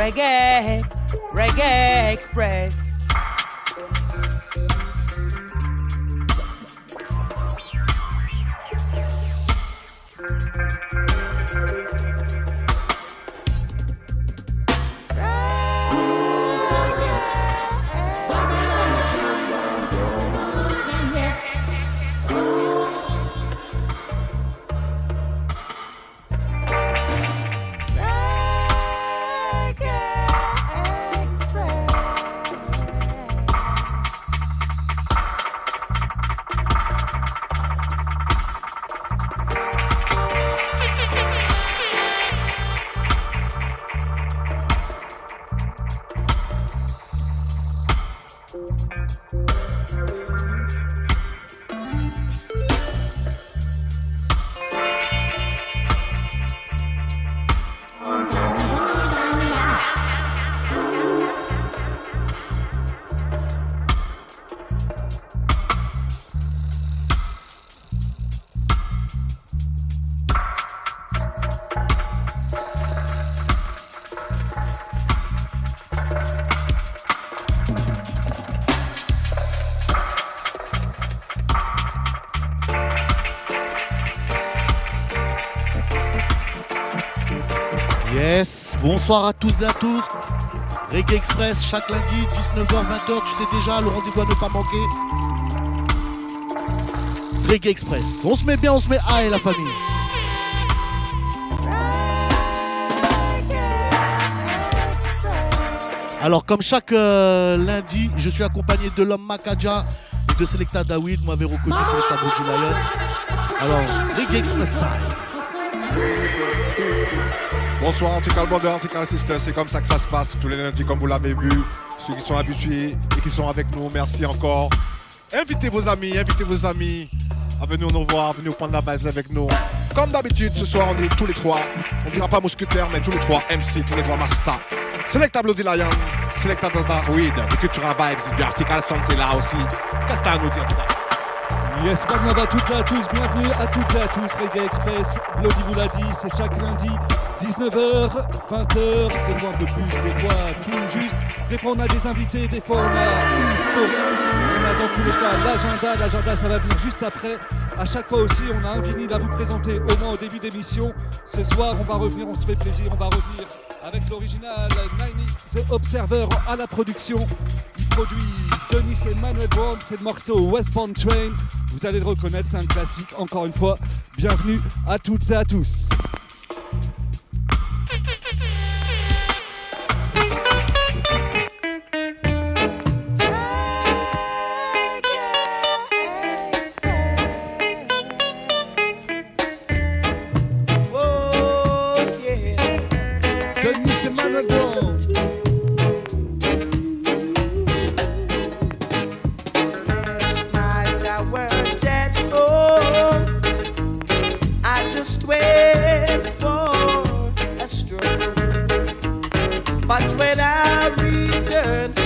Reggae, Reggae Express. Yes, bonsoir à tous et à tous. Reggae Express, chaque lundi, 19h-20h, tu sais déjà, le rendez-vous à ne pas manquer. Reggae Express, on se met bien, on se met high la famille. Alors comme chaque lundi, je suis accompagné de l'homme Makaja et de Selecta David, vous m'avez reconnu Selecta Body Lion. Alors, Reggae Express time. Bonsoir Antical Brother, Antical Sister, c'est comme ça que ça se passe tous les lundis comme vous l'avez vu. Ceux qui sont habitués et qui sont avec nous, merci encore. Invitez vos amis à venir nous voir, à venir prendre la vibe avec nous. Comme d'habitude, ce soir on est tous les trois, on dira pas mousquetaires, mais tous les trois MC, tous les trois Master. Selecta Bloody Lion, Selecta David, The Cultural Vibes, The Article Sound est là aussi. Qu'est-ce que t'as à nous dire tout ça? Yes, bonjour à toutes et à tous, bienvenue à toutes et à tous, Reggae Express, Bloody vous l'a dit, c'est chaque lundi, 19h, 20h, des fois un peu plus, des fois tout juste, des fois on a des invités, des fois on a une story, on a dans tous les cas l'agenda ça va venir juste après, à chaque fois aussi on a un vinyle à vous présenter au moins au début d'émission, ce soir on va revenir, on se fait plaisir, on va revenir avec l'original 90 The Observer à la production, il produit Denis et Manuel Brown, c'est le morceau Westbound Train. Vous allez le reconnaître, c'est un classique, encore une fois. Bienvenue à toutes et à tous. Oh, yeah. Denis et Manuel Brown. But when I returned,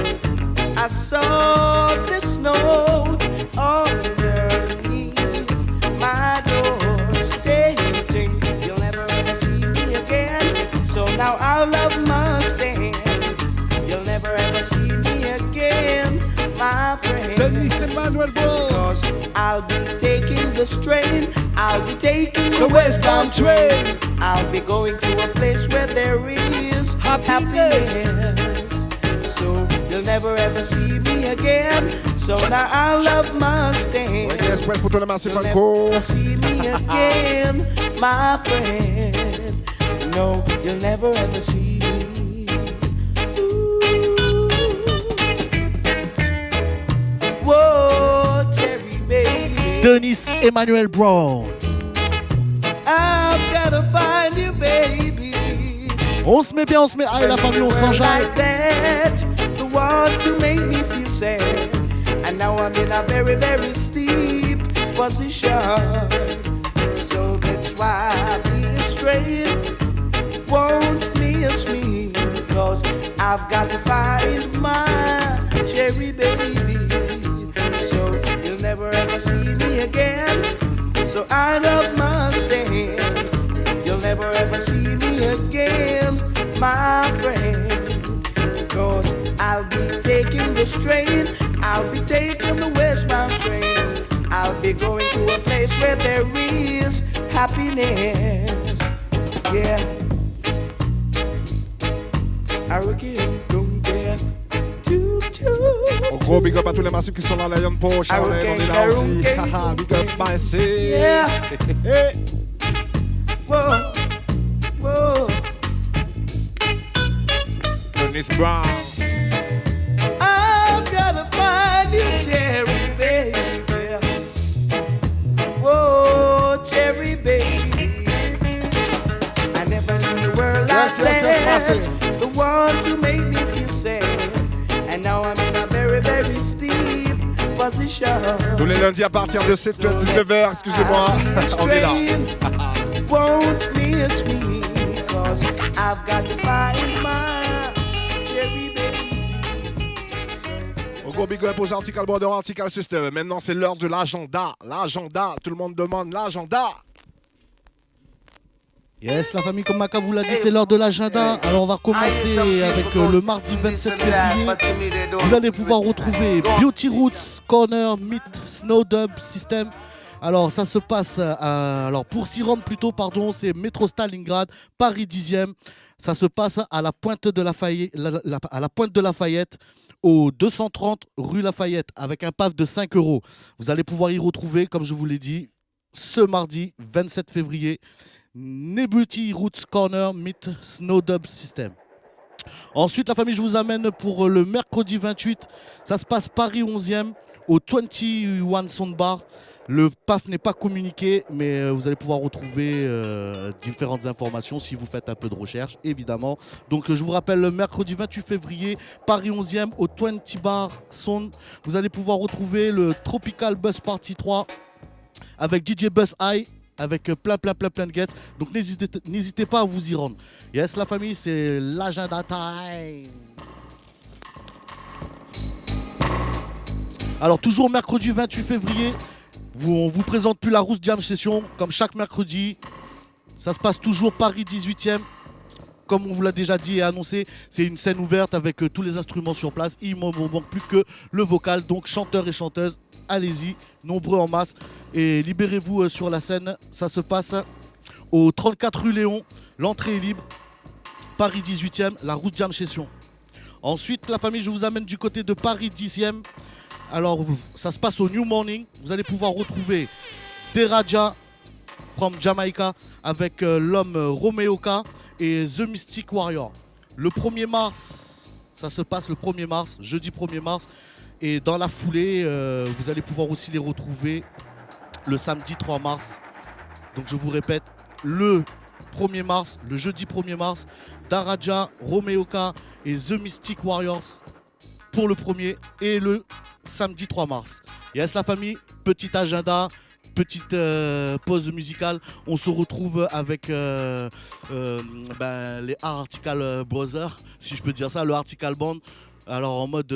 I saw this note underneath my door stating, you'll never ever see me again. So now our love must end. You'll never ever see me again, my friend. Denis and Manuel Brown. Because I'll be taking the strain. I'll be taking the westbound train. I'll be going to a place where there is happiness. So you'll never ever see me again. So now our love must end. Reggae Express pour tout le massif You'll Franco. never see me again, my friend. No, you'll never ever see me. Whoa, Terry baby. Denis Emmanuel Brown. I've gotta find you, baby. On se met bien, on se met high la famille, on s'enjaille. Like that, the one to make me feel sad. And now I'm in a very, very steep position. So that's why I be straight. Won't miss me, cause I've got to find my cherry baby. So you'll never ever see me again. So I love my stand. You'll never ever see me again, my friend. I'll be taking the train. I'll be taking the westbound train. I'll be going to a place where there is happiness. Yeah. Hurricane, don't care. Au gros big up à tous les massifs qui sont là, Lion Po, Charlène, on est là aussi. Haha, big up, merci. Yeah. Whoa, whoa. Dennis Brown. I've gotta find you, Cherry baby. Whoa, Cherry baby. I never knew you were like that. The one to make me feel sad. And now I'm in a very, very steep position. Tous les lundis à partir de 7h-19h, excusez-moi, on est là. Won't miss me, cause I've got to find my cherry baby. Au gros big up aux Article Border, Article System. Maintenant, c'est l'heure de l'agenda. L'agenda, tout le monde demande l'agenda. Yes, la famille, comme Maka vous l'a dit, c'est l'heure de l'agenda. Alors on va commencer avec le mardi 27 février. Vous allez pouvoir retrouver Beauty Roots Corner Meet Snow Dub System. Alors ça se passe, pour s'y rendre plutôt, pardon, c'est métro Stalingrad, Paris 10e. Ça se passe à la Pointe de Lafayette, au 230 rue Lafayette, avec un PAF de 5 €. Vous allez pouvoir y retrouver, comme je vous l'ai dit, ce mardi 27 février. Beauty Roots Corner Meet Snow Dub System. Ensuite, la famille, je vous amène pour le mercredi 28. Ça se passe Paris 11e au 21 Sound Bar. Le PAF n'est pas communiqué, mais vous allez pouvoir retrouver différentes informations si vous faites un peu de recherche, évidemment. Donc, je vous rappelle, le mercredi 28 février, Paris 11e au 20 Bar Sound. Vous allez pouvoir retrouver le Tropical Bus Party 3 avec DJ Buzz High, avec plein de guests. Donc n'hésitez pas à vous y rendre. Yes, la famille, c'est l'agenda time. Alors toujours mercredi 28 février, on vous présente plus la Rousse Jam Session comme chaque mercredi. Ça se passe toujours Paris 18e. Comme on vous l'a déjà dit et annoncé, c'est une scène ouverte avec tous les instruments sur place. Il ne manque plus que le vocal. Donc chanteurs et chanteuses, allez-y, nombreux en masse. Et libérez-vous sur la scène. Ça se passe au 34 rue Léon. L'entrée est libre. Paris 18e, la Rousse Jam Session. Ensuite, la famille, je vous amène du côté de Paris 10e. Alors, ça se passe au New Morning. Vous allez pouvoir retrouver Deraja from Jamaica avec l'homme Romeoka et The Mystic Warrior. Le 1er mars, ça se passe le 1er mars, jeudi 1er mars. Et dans la foulée, vous allez pouvoir aussi les retrouver le samedi 3 mars. Donc je vous répète, le 1er mars, le jeudi 1er mars, Daraja, Romeoka et The Mystic Warriors pour le 1er et le samedi 3 mars. Yes, la famille, petit agenda. Petite pause musicale, on se retrouve avec les Article Brothers, si je peux dire ça, le Article Band. Alors en mode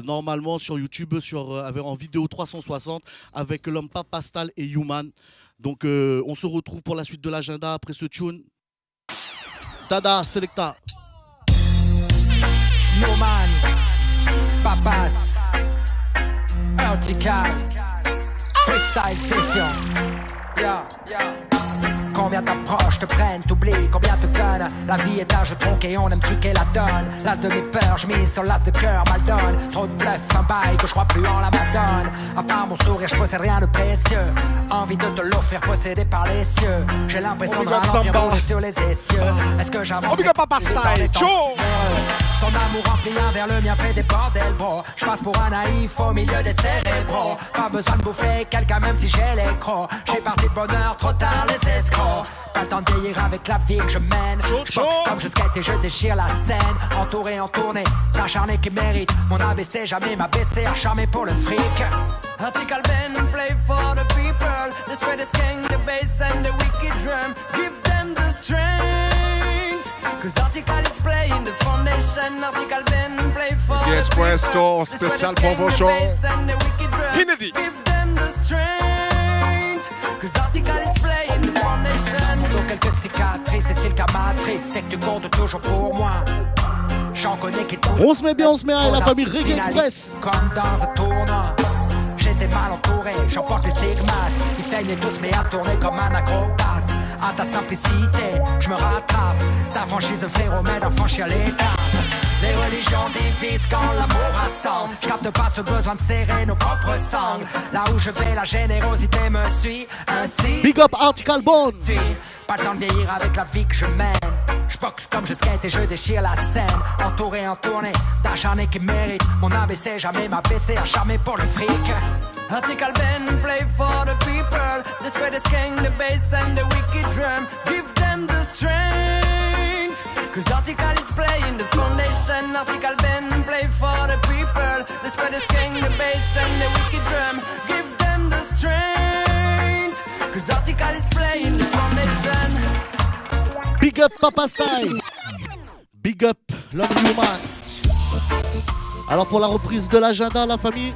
normalement sur YouTube, en vidéo 360 avec l'homme Papastal et Human. Donc on se retrouve pour la suite de l'agenda après ce tune. Tada, Selecta. Human, Papas, Article. Freestyle session, yeah, yeah. Combien t'approches, te prennent, t'oublies, combien te donnent. La vie est un jeu tronqué, on aime truquer la donne. L'as de mes peurs, je mise sur l'as de cœur, mal donne. Trop de bluff, un bail que je crois plus en la madone. À part mon sourire, je possède rien de précieux. Envie de te l'offrir, possédé par les cieux. J'ai l'impression de ralentir, rouler sur les essieux. Est-ce que j'avance? Ton amour rempli un vers le mien fait des bordels, bro. Je passe pour un naïf au milieu des cérébraux. Pas besoin de bouffer quelqu'un même si j'ai les crocs. J'ai parti de bonheur, trop tard les escrocs. Pas le temps de vieillir avec la vie que je mène. Je boxe comme je skate et je déchire la scène. Entouré en tournée, d'acharné qui mérite. Mon ABC jamais m'a baissé, acharmé pour le fric. Article Ben, play for the people. The sweetest king, the bass and the wicked drum. Give them the strength. Cause Article is playing the foundation. Article Ben, play for Yes, the people. Presto, spécial pour vos shows. Inédit. Give them the strength. Cause Article is playing the foundation. Donc quelques cicatrices et c'est le cas matrice. C'est que tu comptes toujours pour moi. J'en connais qui tous. On se met bien, on se met à la famille Reggae Express. Comme dans un tournant. J'étais mal entouré, j'en porte les stigmates. Ils saignaient tous mais à tourner comme un acrobate. À ta simplicité, je me rattrape. Ta franchise frérot m'aide à franchir l'étape. Les religions divisent quand l'amour rassemble. Je capte pas ce besoin de serrer nos propres sangles. Là où je vais, la générosité me suit. Ainsi, Big up Article Bone. pas le temps de vieillir avec la vie que je mène. Je boxe comme je skate et je déchire la scène. Entouré en tournée d'acharnés qui méritent mon ABC. Jamais m'abaisser, acharné pour le fric. Article Ben, play for the people. The sweetest king, the bass and the wicked drum. Give them the strength. Cause Article is playing the foundation. Article Ben, play for the people. The sweetest king, the bass and the wicked drum. Give them the strength. Cause Article is playing the foundation. Big up Papa Style. Big up Love Human. Alors pour la reprise de l'agenda, la famille,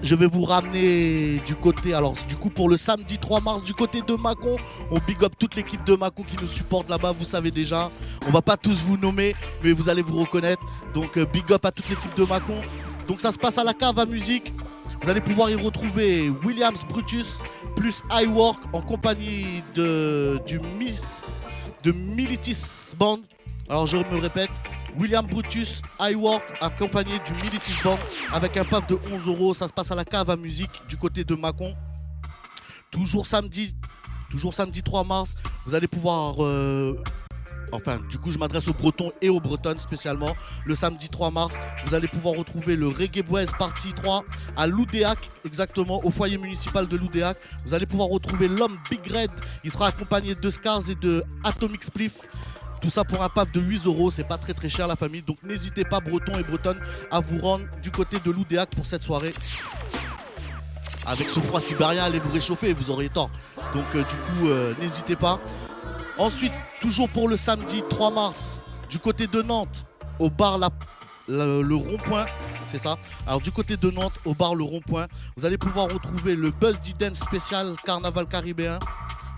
je vais vous ramener du côté, alors du coup pour le samedi 3 mars du côté de Mâcon, on big up toute l'équipe de Mâcon qui nous supporte là-bas, vous savez déjà, on va pas tous vous nommer mais vous allez vous reconnaître, donc big up à toute l'équipe de Mâcon. Donc ça se passe à la cave à musique, vous allez pouvoir y retrouver Williams Brutus plus iWork en compagnie de Militis Band. Alors je me répète, William Brutus, iWork, accompagné du Militis Band avec un pack de 11 €. Ça se passe à la cave à musique du côté de Mâcon. Toujours samedi 3 mars, vous allez pouvoir... Enfin, du coup, je m'adresse aux Bretons et aux Bretonnes spécialement. Le samedi 3 mars, vous allez pouvoir retrouver le Reggae Boys Partie 3 à Loudéac, exactement, au foyer municipal de Loudéac. Vous allez pouvoir retrouver l'homme Big Red. Il sera accompagné de Scars et de Atomic Spliff. Tout ça pour un pack de 8 €, c'est pas très très cher la famille. Donc n'hésitez pas, Bretons et Bretonnes, à vous rendre du côté de Loudéac pour cette soirée. Avec ce froid sibérien, allez vous réchauffer, vous aurez tort. Donc du coup, n'hésitez pas. Ensuite, toujours pour le samedi 3 mars, du côté de Nantes, au bar le Rond-Point, c'est ça. Alors du côté de Nantes, au bar le Rond-Point, vous allez pouvoir retrouver le Buzz D-Dance spécial Carnaval caribéen,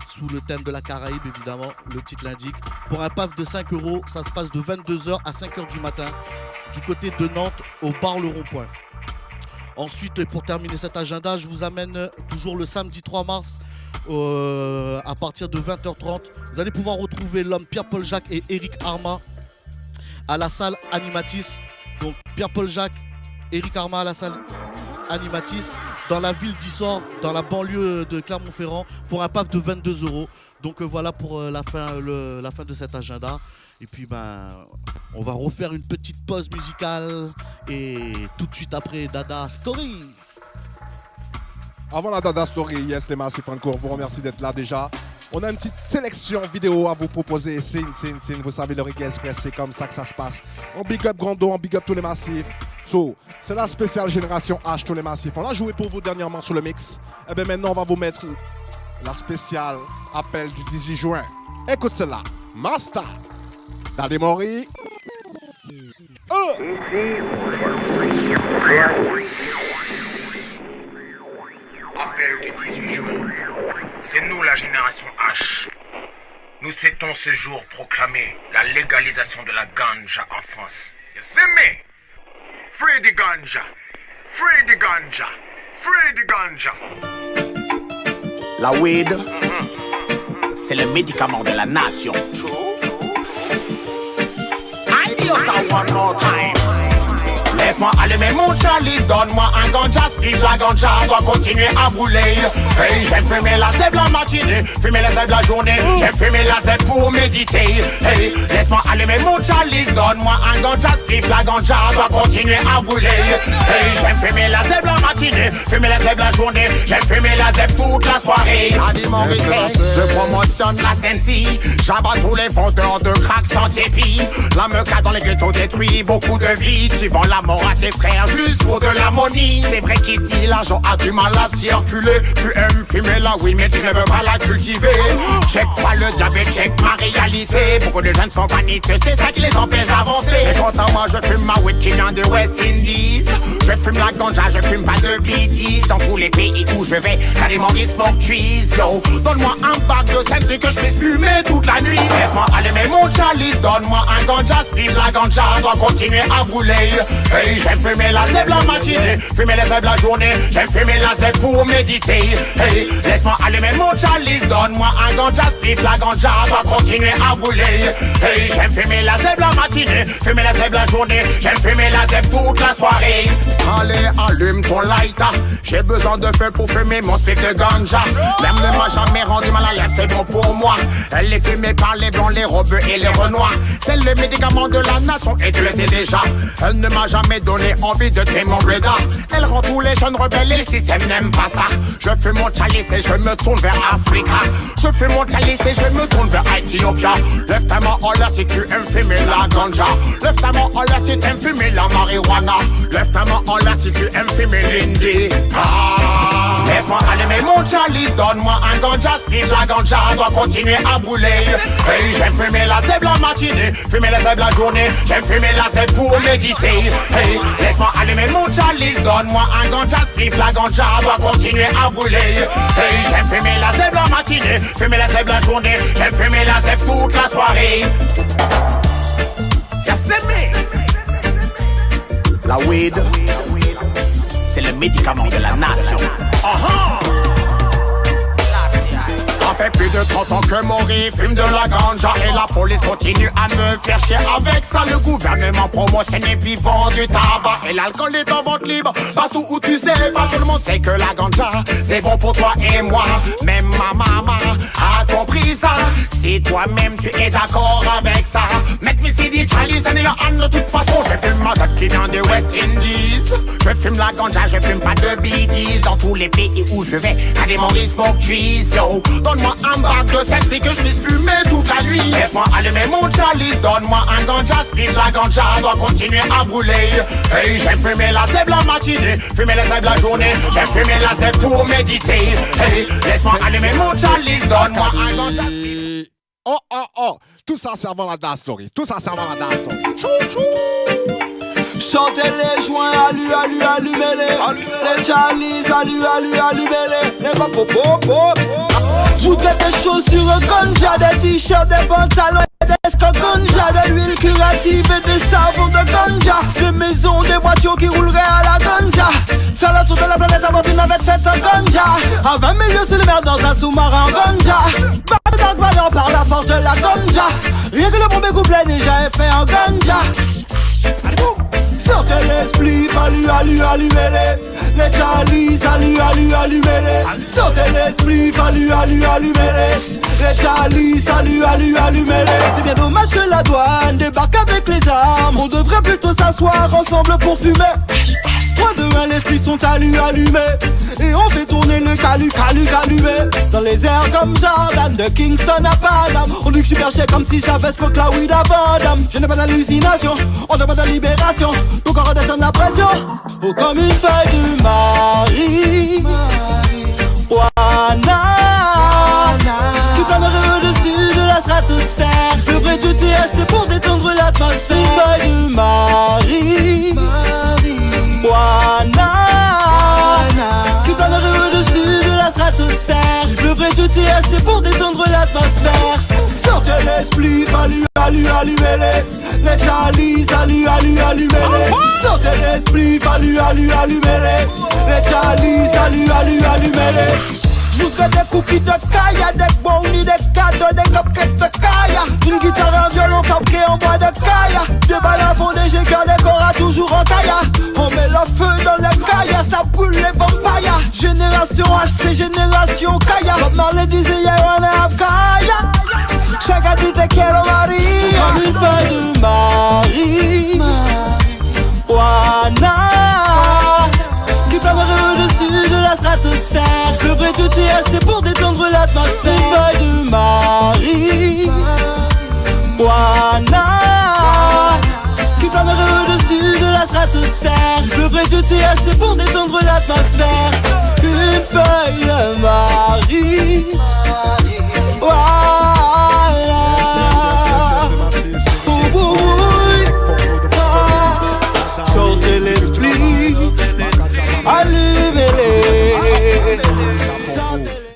sous le thème de la Caraïbe évidemment, le titre l'indique. Pour un pack de 5 €, ça se passe de 22h à 5h du matin, du côté de Nantes, au bar le Rond-Point. Ensuite, pour terminer cet agenda, je vous amène toujours le samedi 3 mars, à partir de 20h30, vous allez pouvoir retrouver l'homme Pierre-Paul Jacques et Eric Arma à la salle Animatis. Donc Pierre-Paul Jacques, Eric Arma à la salle Animatis dans la ville d'Issor, dans la banlieue de Clermont-Ferrand, pour un pack de 22 €. Donc voilà pour la fin de cet agenda. Et puis on va refaire une petite pause musicale et tout de suite après Dada Story. Avant la Dada Story, yes, les Massifs Francourt, vous remercie d'être là déjà. On a une petite sélection vidéo à vous proposer. Vous savez, le Reggae Express, c'est comme ça que ça se passe. On big up Grando, on big up tous les Massifs. So, c'est la spéciale génération H, tous les Massifs. On l'a joué pour vous dernièrement sur le mix. Et bien maintenant, on va vous mettre la spéciale appel du 18 juin. Écoute cela. Master, Daddy Mori. Appel du 18 juin. C'est nous la génération H. Nous souhaitons ce jour proclamer la légalisation de la ganja en France. C'est me. Free the ganja. Free the ganja. Free the ganja. La weed, c'est le médicament de la nation. I do ça one more time. Laisse-moi allumer mon chalice, donne-moi un ganja split, la ganja doit continuer à brûler. Hey, j'aime fumer la zèbre la matinée, fumer la zèbre la journée, j'aime fumer la zèbre pour méditer. Hey, laisse-moi allumer mon chalice, donne-moi un ganja split, la ganja doit continuer à brûler. Hey, j'aime fumer la zèbre la matinée, fumer la zèbre la journée, j'aime fumer la zèbre toute la soirée. Je promotionne la Sensi, j'abats tous les vendeurs de crack sans épi. La meca dans les ghettos détruit beaucoup de vies, suivant la morale à tes frères juste pour de l'harmonie. C'est vrai qu'ici l'argent a du mal à circuler. Tu aimes fumer la weed mais tu ne veux pas la cultiver. Check pas le diabète, check ma réalité. Beaucoup de jeunes sont vaniteux, c'est ça qui les empêche d'avancer. Et quant à moi je fume ma weed qui vient de West Indies. Je fume la ganja, je fume pas de bidis. Dans tous les pays où je vais, t'as des mangues smoke trees. Yo, donne-moi un bac de sel que je puisse fumer toute la nuit. Laisse-moi allumer mon chalice, donne-moi un ganja split. La ganja doit continuer à brûler. Hey, j'aime fumer la zèbre la matinée, fumer les zèbres la journée. J'aime fumer la zèbre pour méditer. Hey, laisse-moi allumer mon chalice, donne-moi un ganja split. La ganja doit continuer à brûler. Hey, j'aime fumer la zèbre la matinée, fumer la zèbre la journée. J'aime fumer la zèbre toute la soirée. Allez, allume ton lighter. J'ai besoin de feu pour fumer mon split de ganja. Même ne m'a jamais rendu mal à l'aise, c'est bon pour moi. Elle est fumée par les blancs, les robeux et les renois. C'est le médicament de la nation et tu le sais déjà. Elle ne m'a jamais donné envie de tuer mon breda. Elle rend tous les jeunes rebelles et le système n'aime pas ça. Je fume mon chalice et je me tourne vers Africa. Je fume mon chalice et je me tourne vers Éthiopia. Lève ta main en l'air si tu aimes fumer la ganja. Lève ta main en l'air si tu aimes fumer la marijuana. Lève ta main en l'air si tu aimes fumer l'indie. Laisse-moi allumer mon chalice, donne-moi un ganja split. La ganja doit continuer à brûler. Hey, j'aime fumer la zèbre la matinée, fumer la zèbre la journée. J'aime fumer la zèbre pour méditer. Hey, laisse-moi allumer mon chalice, donne-moi un ganja split. La ganja doit continuer à brûler. Hey, j'aime fumer la zèbre la matinée, fumer la zèbre la journée. J'aime fumer la zèbre toute la soirée. La weed, c'est le médicament de la nation. Ça fait plus de 30 ans que Maury fume de la ganja et la police continue à me faire chier avec ça. Le gouvernement promotionne et puis vend du tabac et l'alcool est en vente libre partout où tu sais. Pas tout le monde sait que la ganja c'est bon pour toi et moi. Même ma maman a compris ça. Si toi-même tu es d'accord avec ça, make me see the chalice and your hand. De toute façon je fume ma zette qui vient de West Indies. Je fume la ganja, je fume pas de bidis. Dans tous les pays où je vais, à des Maurice smoke trees. Yo, donne-moi un bac de sel que je puisse fumer toute la nuit. Laisse-moi allumer mon chalice, donne-moi un ganja split. La ganja doit continuer à brûler. Hey, j'aime fumer la zèbre la matinée, fumer la zèbre la journée. J'aime fumer la zèbre pour méditer. Hey, laisse-moi allumer mon chalice, donne-moi un ganja split. Oh, oh, oh. Tout ça, c'est avant la dance story. Tout ça, c'est avant la dance story. Chou, chou. Chantez les joints, allumez-les. Les chalices, allumez-les. Les pop. Je voudrais des chaussures ganja, des t-shirts, des pantalons et des scotch ganja, de l'huile curative et des savons de ganja, des maisons, des voitures qui rouleraient à la ganja. Faire le tour de la planète avant une navette faite en ganja. À 20 milieux sur le mer dans un sous-marin ganja. Pas de valeur par la force de la ganja. Rien que le bon couplet déjà est fait en ganja. Sortez l'esprit, allumez-les. Les chalices, allumez-les. Sortez l'esprit, allumez-les. Les chalices, allumez-les. C'est bien dommage que la douane débarque avec les armes. On devrait plutôt s'asseoir ensemble pour fumer. 3, 2, 1, l'esprit sont allumés. Et on fait tourner le allumé. Dans les airs comme Jordan, de Kingston à Paname. On dit que je suis perché comme si j'avais spoke la weed à Vandam. Je n'ai pas d'hallucination, on n'a pas de libération. Tout corps redescend la pression. Oh, comme une feuille de Marie. Juana, qui planerait au-dessus de la stratosphère. Le vrai du TS c'est pour détendre l'atmosphère. Une feuille de Marie. Juana, qui planerait au-dessus de la stratosphère. Le vrai du TS c'est pour détendre l'atmosphère. Sortez l'esprit, allumez-les. Les chalices, allumez-les. Sortez l'esprit, allumez-les. Les chalices, allumez-les. Je voudrais des cookies de kaya, des brownies, des cadeaux, des cupcakes de kaya. Une guitare, un violon fabriqué en bois de kaya. Des balafons, des jégers, des coras toujours en kaya. On met le feu dans les kaya, ça brûle les vampires. Génération H, c'est génération kaya. Comme Marley disait, yeah, on have kaya. Chacun dit te quiero Marie. Comme une feuille de Marie. Juana, qui planerait au-dessus de la stratosphère. Le vrai du TS c'est pour détendre l'atmosphère. Une feuille de Marie. Juana, c'est assez pour détendre l'atmosphère. Une feuille de Marie. Voilà. Sortez l'esprit, allumez-les.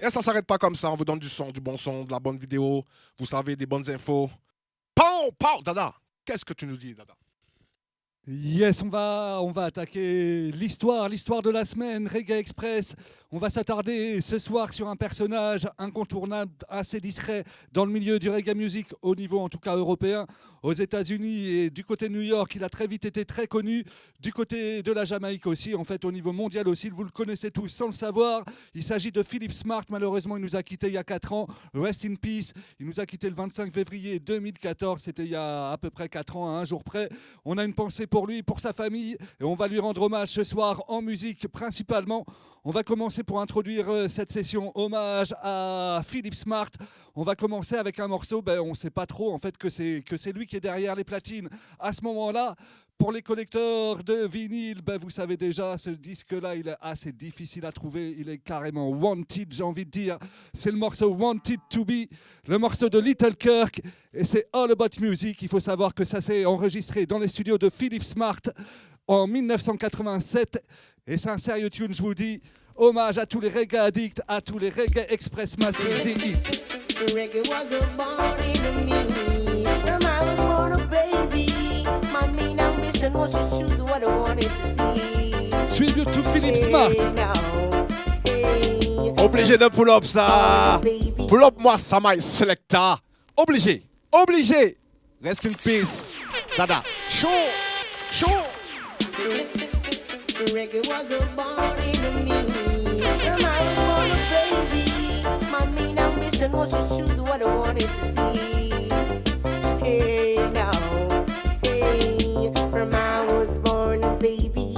Et ça s'arrête pas comme ça, on vous donne du son, du bon son, de la bonne vidéo, vous savez, des bonnes infos. Pow, Dada, qu'est-ce que tu nous dis, Dada? Yes, on va attaquer l'histoire de la semaine, Reggae Express. On va s'attarder ce soir sur un personnage incontournable, assez discret dans le milieu du reggae music, au niveau en tout cas européen. Aux États-Unis et du côté de New York, il a très vite été très connu. Du côté de la Jamaïque aussi, en fait, au niveau mondial aussi, vous le connaissez tous sans le savoir. Il s'agit de Philip Smart. Malheureusement, il nous a quittés il y a 4 ans. Rest in peace. Il nous a quittés le 25 février 2014. C'était il y a à peu près 4 ans, à un jour près. On a une pensée pour lui, pour sa famille. Et on va lui rendre hommage ce soir en musique principalement. On va commencer pour introduire cette session hommage à Philip Smart. On va commencer avec un morceau, on ne sait pas trop en fait que c'est lui qui est derrière les platines. À ce moment-là, pour les collecteurs de vinyle, vous savez déjà, ce disque-là, il est assez difficile à trouver. Il est carrément wanted, j'ai envie de dire. C'est le morceau Wanted to Be, le morceau de Little Kirk. Et c'est All About Music. Il faut savoir que ça s'est enregistré dans les studios de Philip Smart en 1987. Et c'est un sérieux tune, je vous dis. Hommage à tous les reggae addicts, à tous les reggae express massive hit. Reggae was born in me. From I was born a baby. My main ambition was to choose what I wanted to be. Tribute to Philip Smart. Obligé de pull up ça. Pull up moi, Samai Selecta. Obligé. Rest in peace. Dada. Chaud. Reggae was born in me. From I was born a baby. My main ambition was to choose what I wanted to be. From I was born a baby.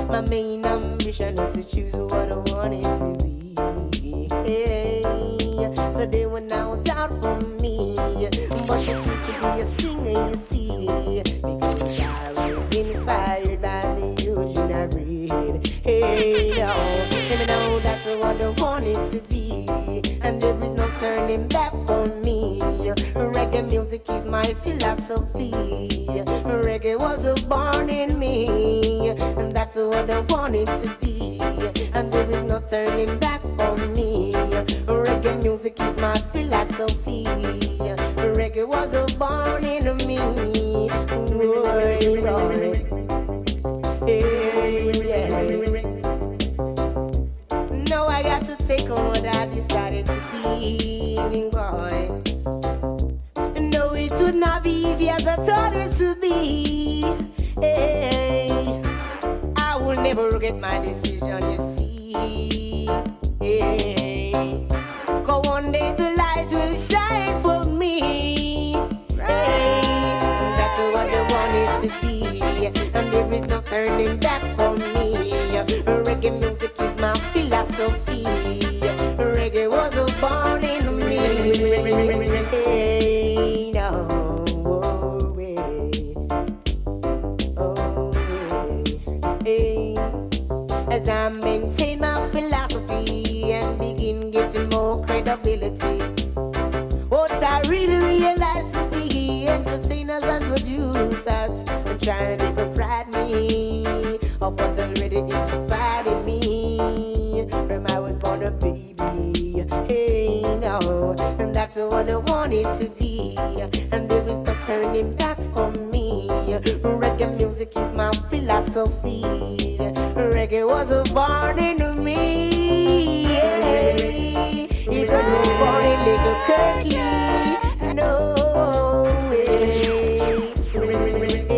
My main ambition was to choose what I wanted to be. So they were now doubt for me, but I used to be a singer, you see, because I was inspired by the Eugene I read. Let me know that's what I wanted to be, and there is no turning back for me. Reggae music is my philosophy. Reggae was born in me, and that's what I wanted to be, and there is no turning back for me. Reggae music is my philosophy. Reggae was born in me. Now I got to take on what I decided to be, boy. No, it would not be easy as I thought it to be. I will never regret my decision, you see. Cause one day the light will shine for me. That's what I want it to be, and there is no turning back for me. Reggae music is my philosophy. Reggae was born in me. As I maintain my philosophy and begin getting more credibility, what I really realize to see entertainers and producers are trying to deprive me of what already inspired in me. From I was born a baby, and that's what I wanted to be, and there is no turning back for me. Reggae music is my philosophy. Reggae was born in me. It was born in Little Kirky. No way.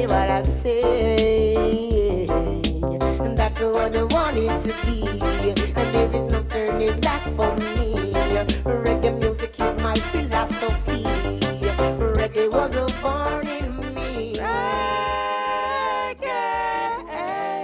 What I say, and that's what I wanted to be, and there is no turning back for me. Reggae music is my philosophy. Reggae was born in me. Reggae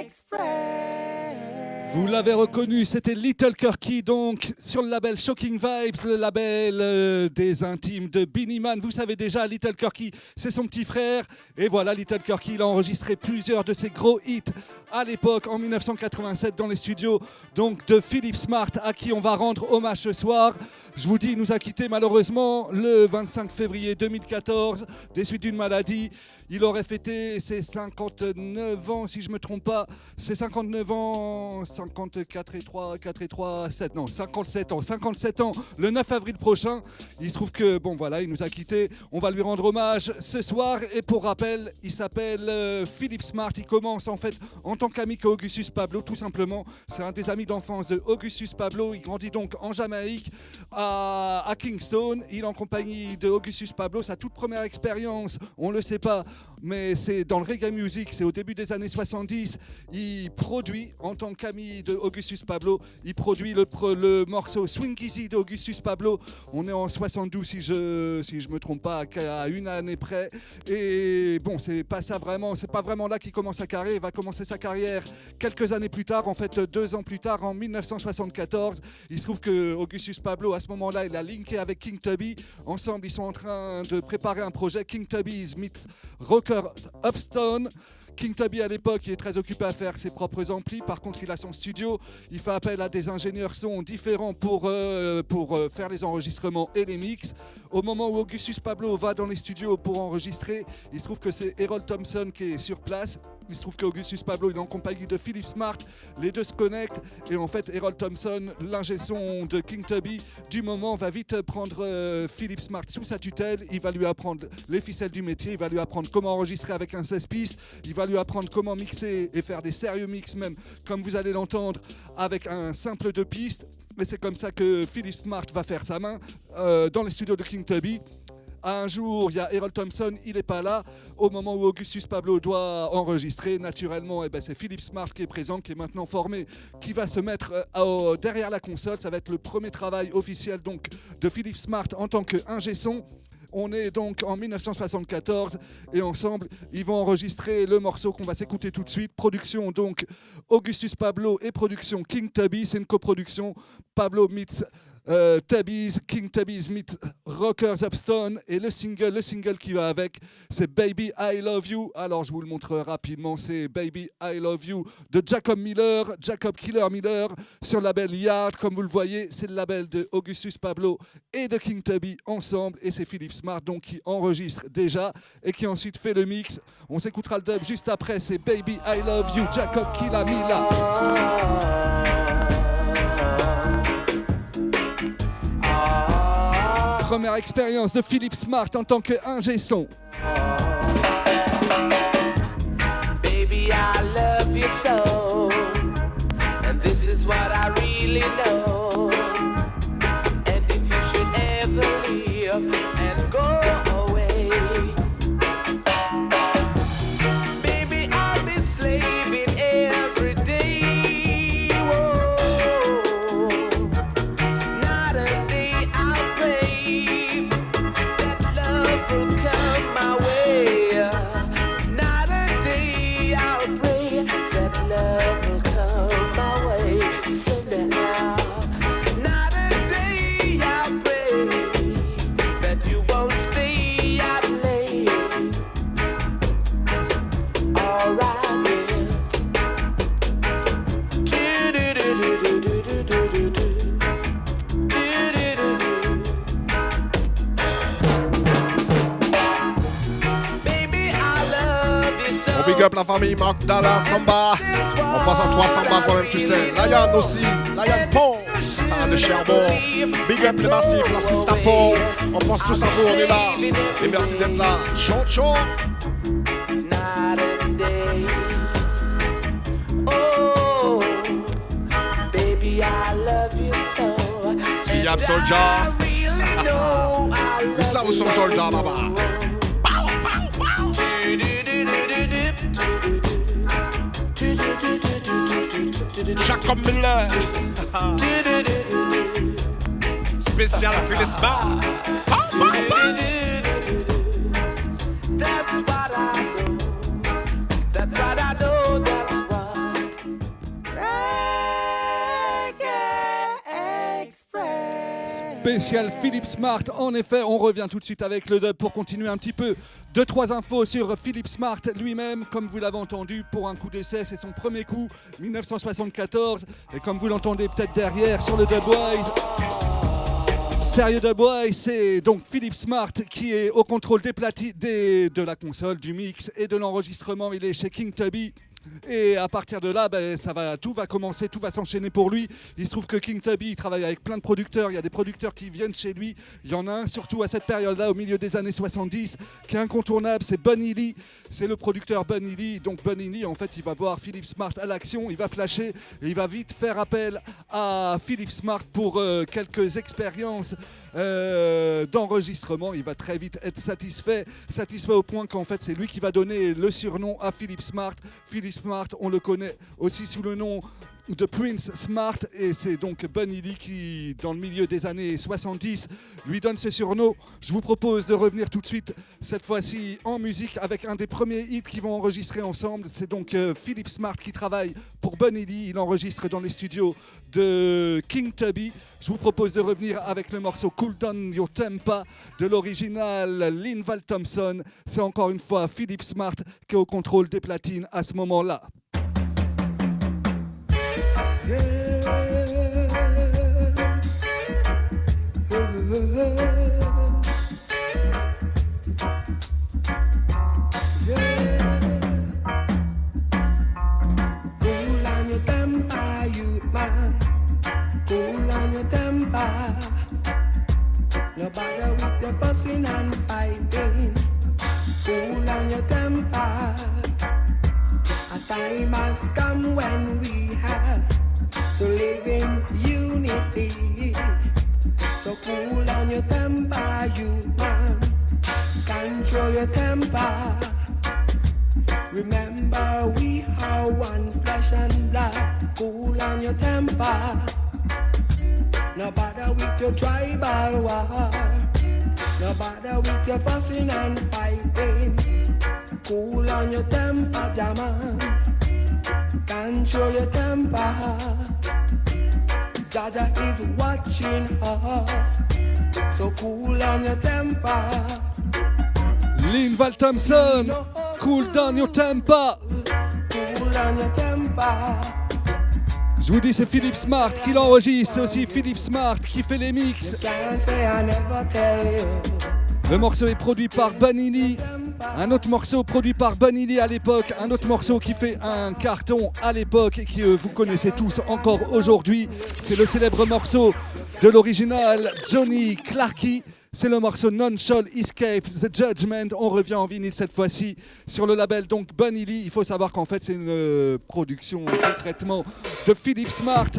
Express. Vous l'avez reconnu, c'était Little Kirky, donc sur le label Shocking Vibes, le label des intimes de Beenie Man. Vous savez déjà, Little Kirky, c'est son petit frère. Et voilà, Little Kirky, il a enregistré plusieurs de ses gros hits à l'époque, en 1987, dans les studios donc, de Philip Smart, à qui on va rendre hommage ce soir. Je vous dis, il nous a quittés malheureusement le 25 février 2014, des suites d'une maladie. Il aurait fêté ses 59 ans, si je ne me trompe pas. Ses 59 ans, 54 et 3, 4 et 3, 7, non, 57 ans. 57 ans, le 9 avril prochain. Il se trouve que, bon voilà, il nous a quittés. On va lui rendre hommage ce soir. Et pour rappel, il s'appelle Philip Smart. Il commence en fait en tant qu'ami qu'Augustus Pablo, tout simplement. C'est un des amis d'enfance de Augustus Pablo. Il grandit donc en Jamaïque, à Kingston. Il est en compagnie de Augustus Pablo. Sa toute première expérience, on ne le sait pas, mais c'est dans le reggae music, c'est au début des années 70. Il produit, en tant qu'ami de Augustus Pablo, il produit le morceau Swing Easy d'Augustus Pablo. On est en 72 si je me trompe pas, à une année près. Et bon, c'est pas vraiment là qu'il commence sa carrière. Il va commencer sa carrière quelques années plus tard, en fait 2 ans plus tard, en 1974. Il se trouve que Augustus Pablo, à ce moment-là, il a linké avec King Tubby. Ensemble, ils sont en train de préparer un projet, King Tubby's Meet Rockers Upstone. King Tubby à l'époque, il est très occupé à faire ses propres amplis. Par contre, il a son studio. Il fait appel à des ingénieurs son différents pour faire les enregistrements et les mix. Au moment où Augustus Pablo va dans les studios pour enregistrer, il se trouve que c'est Errol Thompson qui est sur place. Il se trouve qu'Augustus Pablo il est en compagnie de Philip Smart. Les deux se connectent et en fait Errol Thompson, l'ingé son de King Tubby, du moment va vite prendre Philip Smart sous sa tutelle. Il va lui apprendre les ficelles du métier, il va lui apprendre comment enregistrer avec un 16 pistes, il va lui apprendre comment mixer et faire des sérieux mix même, comme vous allez l'entendre, avec un simple 2 pistes. Et c'est comme ça que Philip Smart va faire sa main dans les studios de King Tubby. Un jour, il y a Errol Thompson, il n'est pas là. Au moment où Augustus Pablo doit enregistrer, naturellement, c'est Philip Smart qui est présent, qui est maintenant formé, qui va se mettre derrière la console. Ça va être le premier travail officiel donc, de Philip Smart en tant qu'ingé son. On est donc en 1974 et ensemble, ils vont enregistrer le morceau qu'on va s'écouter tout de suite. Production donc Augustus Pablo et production King Tubby. C'est une coproduction Pablo meets Tubby's, King Tubby's meet Rockers Upstone. Et le single qui va avec, c'est Baby I Love You. Alors je vous le montre rapidement, c'est Baby I Love You de Jacob Killer Miller sur le label Yard. Comme vous le voyez, c'est le label de Augustus Pablo et de King Tubby ensemble. Et c'est Philip Smart donc qui enregistre déjà et qui ensuite fait le mix. On s'écoutera le dub juste après, c'est Baby I Love You, Jacob Killer Miller. Première expérience de Philip Smart en tant qu'ingé son. Baby, I love you so, and this is what I really know. And if you should ever leave and go away, baby, I'll be slaving every day. Whoa. Not a day I'll pray that love will come my way. Not a day I'll pray that love will come my way. So now, not a day I'll pray that you won't stay out late. All right, baby, I love you so. On big up la famille Magdala Samba. On passe à 3 Samba toi-même, tu sais. Lion aussi, Lion Paul de Cherbourg. Big up les massifs, la Sista Paul. On pense tous à vous, on est là. Et merci d'être là. Chaud, chaud. Not a day. Oh, baby, I love you so. Siab Soldier. Ils savent où sont soldats là-bas. Jacob Miller. Spécial Philip Smart. That's what I know. That's what I know. That's what. Spécial Philippe Smart. En effet, on revient tout de suite avec le dub pour continuer un petit peu. 2-3 infos sur Philippe Smart lui-même. Comme vous l'avez entendu, pour un coup d'essai, c'est son premier coup, 1974. Et comme vous l'entendez peut-être derrière sur le Dubwise, Sérieux Dubwise, c'est donc Philippe Smart qui est au contrôle de la console, du mix et de l'enregistrement. Il est chez King Tubby. Et à partir de là, tout va commencer, tout va s'enchaîner pour lui. Il se trouve que King Tubby il travaille avec plein de producteurs. Il y a des producteurs qui viennent chez lui. Il y en a un, surtout à cette période-là, au milieu des années 70, qui est incontournable, c'est Bunny Lee. C'est le producteur Bunny Lee. Donc Bunny Lee, en fait, il va voir Philippe Smart à l'action, il va flasher et il va vite faire appel à Philippe Smart pour quelques expériences d'enregistrement. Il va très vite être satisfait au point qu'en fait, c'est lui qui va donner le surnom à Philippe Smart. Philippe Smart, on le connaît aussi sous le nom de Prince Smart, et c'est donc Bunny Lee qui, dans le milieu des années 70, lui donne ce surnom. Je vous propose de revenir tout de suite, cette fois-ci en musique, avec un des premiers hits qu'ils vont enregistrer ensemble. C'est donc Philippe Smart qui travaille pour Bunny Lee. Il enregistre dans les studios de King Tubby. Je vous propose de revenir avec le morceau Cool Down Your Temper de l'original Linval Thompson. C'est encore une fois Philippe Smart qui est au contrôle des platines à ce moment-là. No bother with your fussing and fighting. Cool on your temper. A time has come when we have to live in unity. So cool on your temper, you man. Control your temper. Remember we are one flesh and blood. Cool on your temper. No bother with your tribal war. No bother with your fussing and fighting. Cool on your temper, Jaman. Control your temper. Jaja is watching us. So cool on your temper. Linval Thompson, Cool Down Your Temper. Cool on your temper. Je vous dis, c'est Philippe Smart qui l'enregistre, c'est aussi Philippe Smart qui fait les mix. Le morceau est produit par Bunny Lee. Un autre morceau produit par Bunny Lee à l'époque. Un autre morceau qui fait un carton à l'époque et que vous connaissez tous encore aujourd'hui. C'est le célèbre morceau de l'original Johnny Clarke. C'est le morceau Non-Shall Escape the Judgment. On revient en vinyle cette fois-ci sur le label donc Bunny Lee. Il faut savoir qu'en fait c'est une production concrètement de Philippe Smart.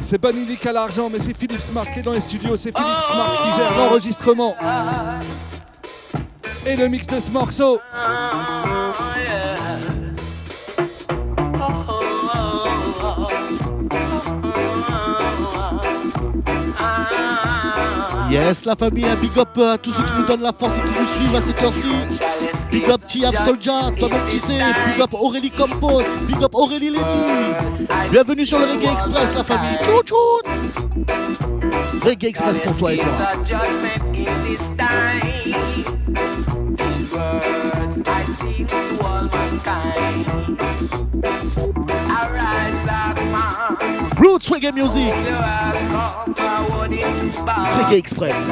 C'est Bunny Lee qui a l'argent, mais c'est Philippe Smart qui est dans les studios. C'est Philippe Smart qui gère l'enregistrement et le mix de ce morceau. Yes, la famille, un big up à tous ceux qui nous donnent la force et qui nous suivent à cette heure-ci. Big up Tiab Soldier, toi-même tu sais. Big up Aurélie Campos, big up Aurélie Lenny. Bienvenue sur le Reggae Express, la famille. Tchou tchou. Reggae Express pour toi et toi. Roots Reggae Music. Reggae Express.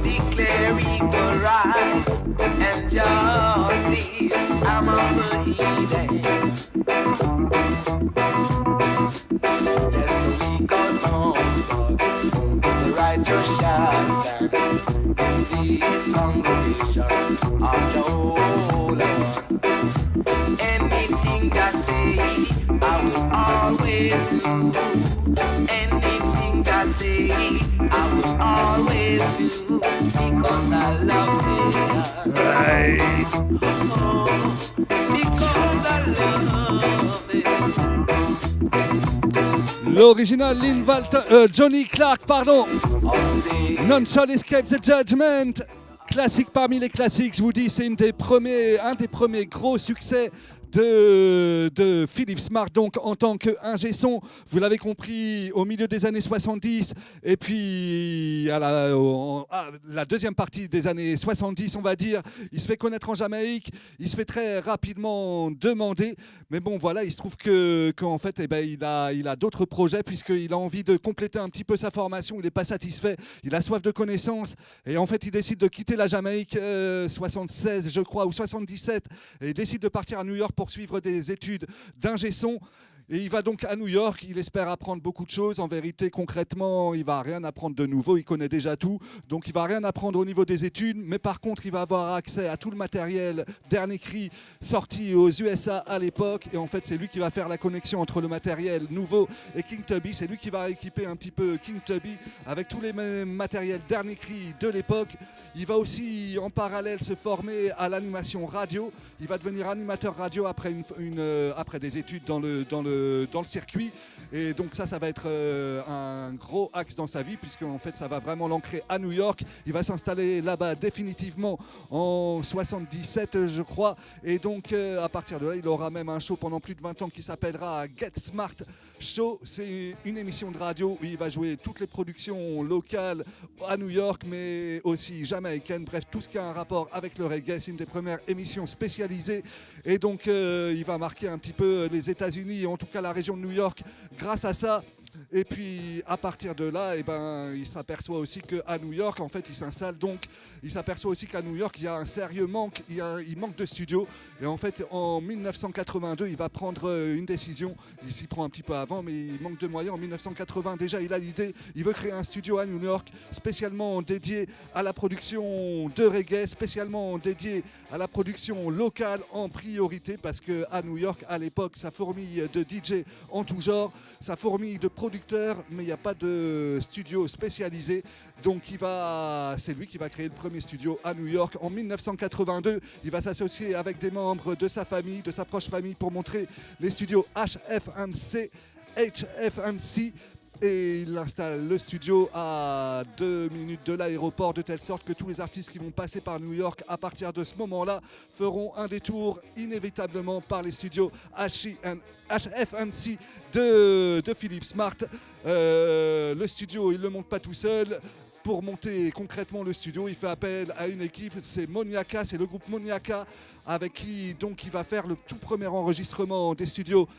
Declare equal rights and justice among the heathen. Yes, the weak are not the righteous shall stand in this congregation of the Holy One. Anything that say, I will always do. Anything that say, I will always do, because I love it. Right. Oh, because I love it. L'original Johnny Clarke, pardon. Non-Shall Escape the Judgment. Classique parmi les classiques, je vous dis, c'est un des premiers gros succès de Philippe Smart, donc en tant qu'ingé son, vous l'avez compris, au milieu des années 70, et puis à la deuxième partie des années 70, on va dire, il se fait connaître en Jamaïque, il se fait très rapidement demander, mais bon voilà, il se trouve qu'en fait, eh ben, il a d'autres projets, puisqu'il a envie de compléter un petit peu sa formation, il n'est pas satisfait, il a soif de connaissances, et en fait, il décide de quitter la Jamaïque 76, je crois, ou 77, et il décide de partir à New York pour suivre des études d'ingé son. Et il va donc à New York, il espère apprendre beaucoup de choses. En vérité, concrètement, il ne va rien apprendre de nouveau, il connaît déjà tout. Donc il ne va rien apprendre au niveau des études, mais par contre, il va avoir accès à tout le matériel dernier cri sorti aux USA à l'époque. Et en fait, c'est lui qui va faire la connexion entre le matériel nouveau et King Tubby. C'est lui qui va équiper un petit peu King Tubby avec tous les mêmes matériels dernier cri de l'époque. Il va aussi, en parallèle, se former à l'animation radio. Il va devenir animateur radio après des études dans le circuit, et donc ça va être un gros axe dans sa vie, puisque en fait ça va vraiment l'ancrer à New York. Il va s'installer là-bas définitivement en 77 je crois, et donc à partir de là il aura même un show pendant plus de 20 ans qui s'appellera Get Smart Show. C'est une émission de radio où il va jouer toutes les productions locales à New York, mais aussi jamaïcaines, bref tout ce qui a un rapport avec le reggae. C'est une des premières émissions spécialisées, et donc il va marquer un petit peu les États-Unis, en tout cas la région de New York, grâce à ça. Et puis à partir de là, il s'aperçoit aussi qu'à New York, en fait, il s'installe. Donc, il s'aperçoit aussi qu'à New York, il y a un sérieux manque. Il manque de studios. Et en fait, en 1982, il va prendre une décision. Il s'y prend un petit peu avant, mais il manque de moyens. En 1980, déjà, il a l'idée. Il veut créer un studio à New York, spécialement dédié à la production de reggae, spécialement dédié à la production locale en priorité, parce qu'à New York, à l'époque, ça fourmille de DJ en tout genre, ça fourmille de producteur, mais il n'y a pas de studio spécialisé. Donc c'est lui qui va créer le premier studio à New York en 1982. Il va s'associer avec des membres de sa famille, de sa proche famille, pour montrer les studios HFMC. Et il installe le studio à 2 minutes de l'aéroport, de telle sorte que tous les artistes qui vont passer par New York à partir de ce moment-là feront un détour inévitablement par les studios HFMC de Philippe Smart. Le studio, il ne le monte pas tout seul. Pour monter concrètement le studio, il fait appel à une équipe, c'est Moniaka, c'est le groupe Moniaka, avec qui donc il va faire le tout premier enregistrement des studios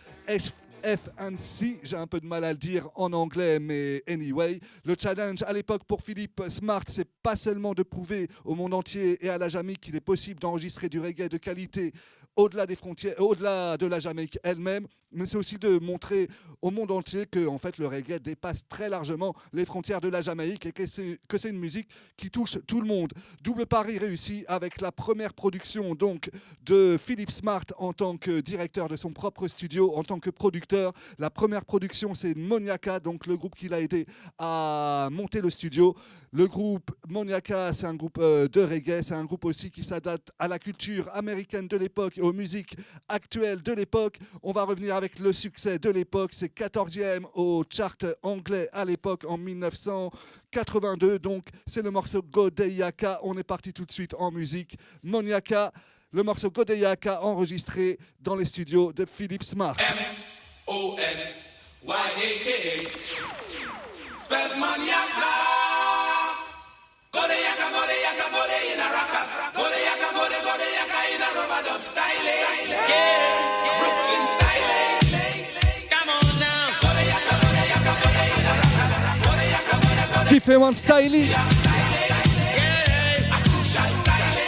FNC, j'ai un peu de mal à le dire en anglais, mais anyway. Le challenge à l'époque pour Philippe Smart, c'est pas seulement de prouver au monde entier et à la Jamaïque qu'il est possible d'enregistrer du reggae de qualité au-delà des frontières, au-delà de la Jamaïque elle-même, mais c'est aussi de montrer au monde entier que en fait, le reggae dépasse très largement les frontières de la Jamaïque et que c'est une musique qui touche tout le monde. Double pari réussi avec la première production donc, de Philippe Smart en tant que directeur de son propre studio, en tant que producteur. La première production, c'est Moniaka, donc le groupe qui l'a aidé à monter le studio. Le groupe Moniaka, c'est un groupe de reggae, c'est un groupe aussi qui s'adapte à la culture américaine de l'époque et aux musiques actuelles de l'époque. On va revenir avec le succès de l'époque, c'est 14e au chart anglais à l'époque en 1982, donc c'est le morceau Godeyaka. On est parti tout de suite en musique. Moniaka, le morceau Godeyaka enregistré dans les studios de Philippe Smart. M-O-N-Y-A-K-A spells Moniaka. Godeyaka, Godeyaka, Godey in a rockas. Godeyaka, Godeyaka in a rubber dub style. Yeah, Brooklyn style. Come on now. Godeyaka, Godeyaka, Godey in a rockas. Godeyaka, Godeyaka, Different style. Yeah, a crucial style.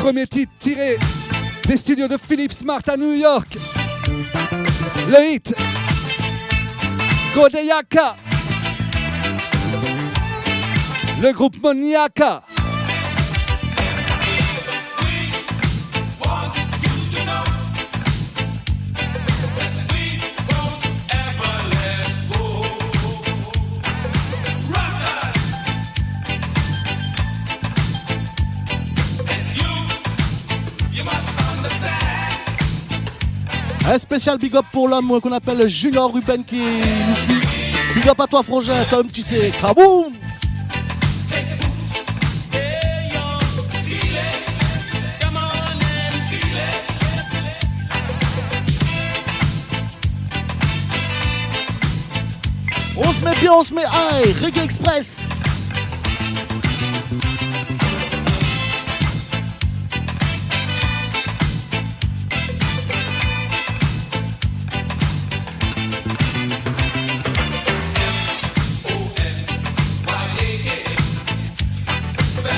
Premier titre tiré des studios de Philippe Smart à New York. Le hit Godeyaka. Le groupe Moniaka. Un spécial big up pour l'homme qu'on appelle Junior Ruben qui nous suit. Big up à toi frangin, Tom, tu sais, kaboum. On se met bien, on se met high. Reggae Express.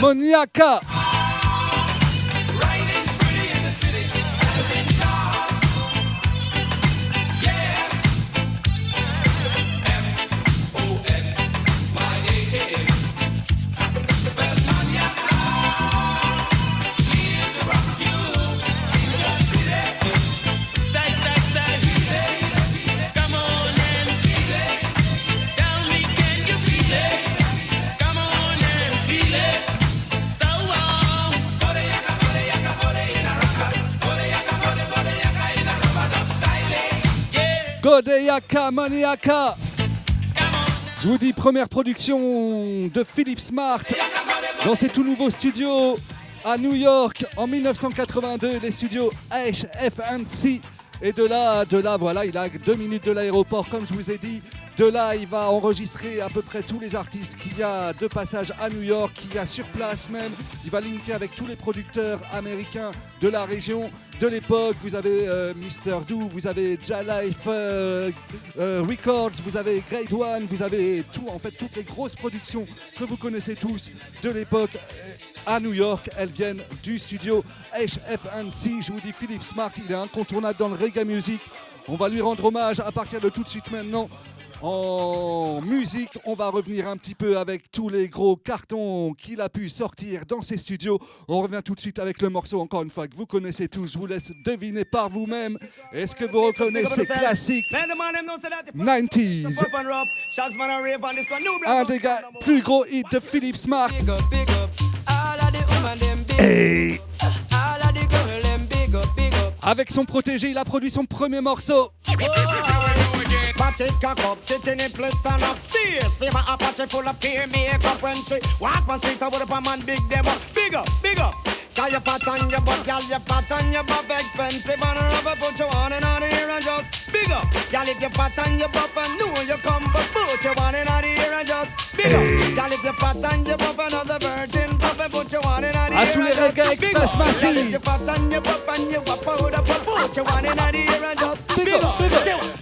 Moniaka. Godeyaka Maniaka. Je vous dis première production de Philippe Smart dans ses tout nouveaux studios à New York en 1982, les studios HFNC. Et de là, voilà, il a 2 minutes de l'aéroport, comme je vous ai dit. De là, il va enregistrer à peu près tous les artistes qu'il y a de passage à New York, qu'il y a sur place même. Il va linker avec tous les producteurs américains de la région, de l'époque. Vous avez Mr. Do, vous avez Jalife Records, vous avez Grade One, vous avez tout, en fait, toutes les grosses productions que vous connaissez tous de l'époque. À New York, elles viennent du studio HFNC. Je vous dis, Philippe Smart, il est incontournable dans le reggae music. On va lui rendre hommage à partir de tout de suite maintenant. En musique, on va revenir un petit peu avec tous les gros cartons qu'il a pu sortir dans ses studios. On revient tout de suite avec le morceau, encore une fois, que vous connaissez tous. Je vous laisse deviner par vous-même. Est-ce que vous reconnaissez classique 90s? Un des gars plus gros hits de Philippe Smart. Hey. Avec son protégé, il a produit son premier morceau. Apache cock up, chicken in place stand up. Fierce, fever Apache full of fear, makeup when she walk one seat with up a man big them up. Big up, big up. Got your fat on your butt, gal, your fat on your butt, expensive and rubber, put you on and on here and just big up. Gal, if your fat on your butt and know you come, but put you on and on here and just big up. Gal, if your fat on your butt, another virgin pup and put you on and on here and just big up. Gal, if your fat on your butt and you wap out up and put you on and on here and just big up.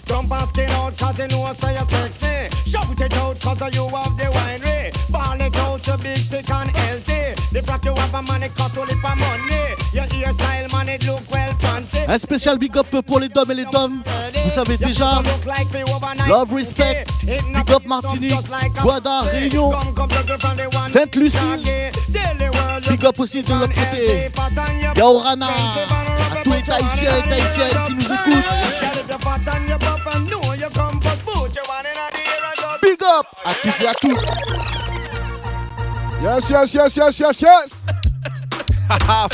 Jump and skin out cause you know so you're sexy. Shout it out cause you have the winery. Ball it out you big, thick and healthy. The black you have a man it cost only for money. Your hairstyle man it look well fancy. Un spécial big up pour les dames et les dames. Vous savez déjà. Love, respect. Big up Martinique, Guada, Réunion, Sainte-Lucie. Big up aussi de l'autre côté. Yaorana. À tous les Tahitiens et Tahitiennes qui nous écoutent. Big up à tous et à toutes. Yes, yes, yes, yes, yes, yes.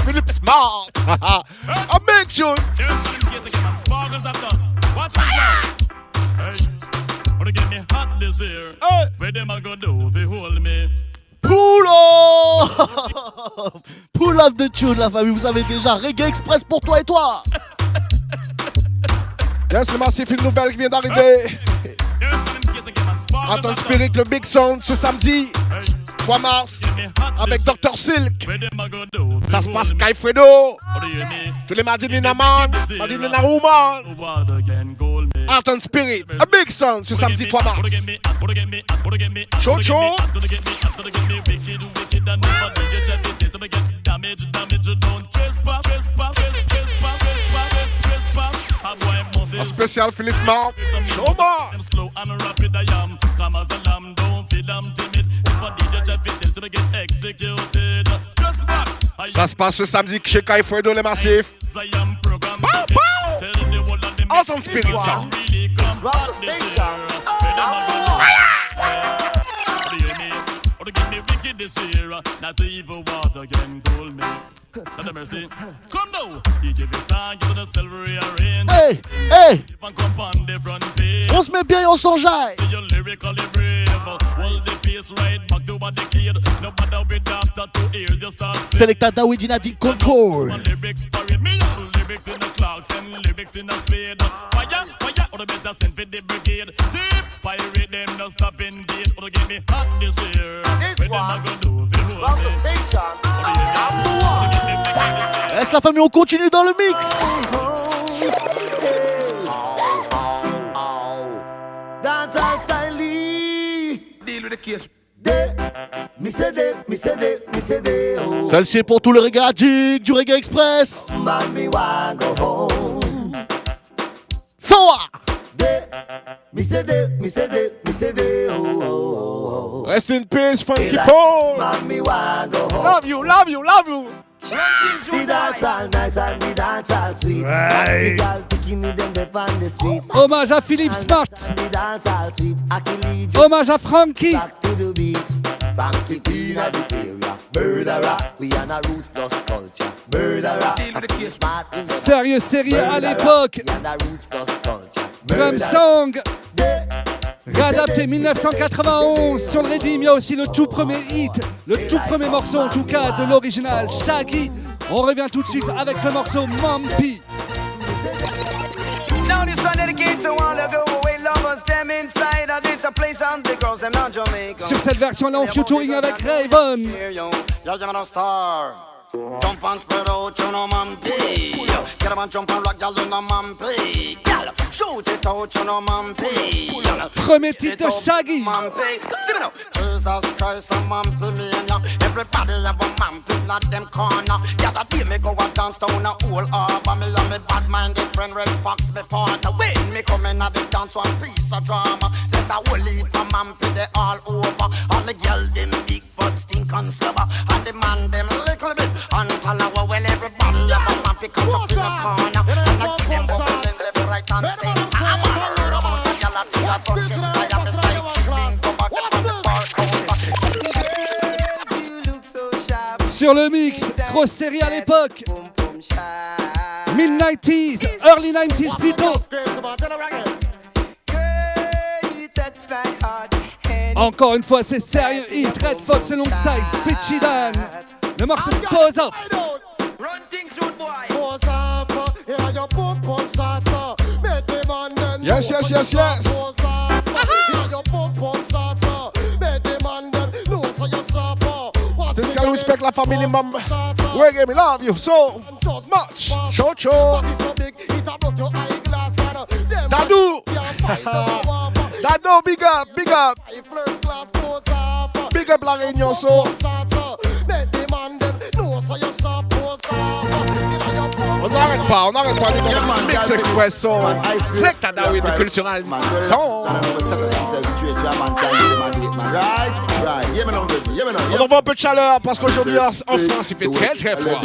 Philip Smart. A big tune. Pull up. Pull up the tune, la famille. Vous savez déjà, Reggae Express pour toi et toi. Yes, le massif, une nouvelle qui vient d'arriver. Anton Spirit, le Big Sound, ce samedi 3 mars, avec Dr. Silk. Ça se passe Kaifredo. Tous les mardis Ninaman, mardis Ninaruman. Anton Spirit, a Big Sound, ce samedi 3 mars. Chaud, chaud. A spécial Philip Smart. Showman. Ça se passe ce samedi chez Kaifredo, les massifs. Anton Spirit, ça. Hey, hey. On se met bien et on s'enjaille. Selecta Dawidina Deep Control. no stopping beat. Gonna get me hot this year. This one is from the station. Number one. Reste la famille, on continue dans le mix. Dance all style. Deal with the case. Me say day, oh. Celle-ci est pour tout le reggae addict du Reggae Express. Mommy want go home. Soa. Me say day, oh. Rest in peace, Funky Paul. Mommy want go home. Love you, love you, love you. We dance all nice and we dance all sweet. Right. Hommage à Philippe Smart. We dance all sweet. I can lead you Hommage à Frankie. back to the beat. Funky queen of the area. Murderer. We on a roots plus culture. Murderer. Sérieux à l'époque. We on a roots plus culture. Drum Song. Réadapté 1991 sur le Redeem, il y a aussi le tout premier hit, le tout premier morceau en tout cas de l'original Shaggy. On revient tout de suite avec le morceau Mumpy. Now this one dedicated to all the go away lovers, them inside of this a place and the girls them not Jamaica. Sur cette version-là, on featuring avec Raven. Yo, you're star. Jump and spread out, you know, Mumpy. Get up and jump and rock, y'all, you know, Mumpy. Shoot it out, you know, Mumpy. Premier titre de Shaggy. Jesus Christ, a Mumpy, me and ya. Everybody have a Mumpy, not them corner. The other day me go a dance down a whole harbor. Me and me bad-minded friend Red Fox, me partner. When me come in at the dance, one piece of drama. Let the whole heap of Mumpy, they all over. All the girl, them big foot stink and slobber. And the man, them little bit. And follow when everybody have a Mumpy catch up in the corner. And I keep them bubbling left, right and center. I'm a road about the girl at the sun. Kiss I have the side chilling. Go back on the bar counter. Sur le mix, grosse série à l'époque. Mid-90s, early 90s plutôt. Encore une fois, c'est sérieux hit. Red Fox alongside Spitchy Dan. Le morceau Pose Off. Run things, rude boy. Pose off, yeah, your pump pump salsa. Make the man then Yes, yes, yes, yes. Pose off, yeah, your pump pump salsa. Make the man then know so you suffer. Spécial respect la famille Mamba. Reggae, me love you so much. Cho. Dadou. Dadou, big up. Big up la Réunion so. On n'arrête pas, Mix Express son. C'est que t'as de culturel son. On envoie un peu de chaleur parce qu'aujourd'hui en France il fait très froid.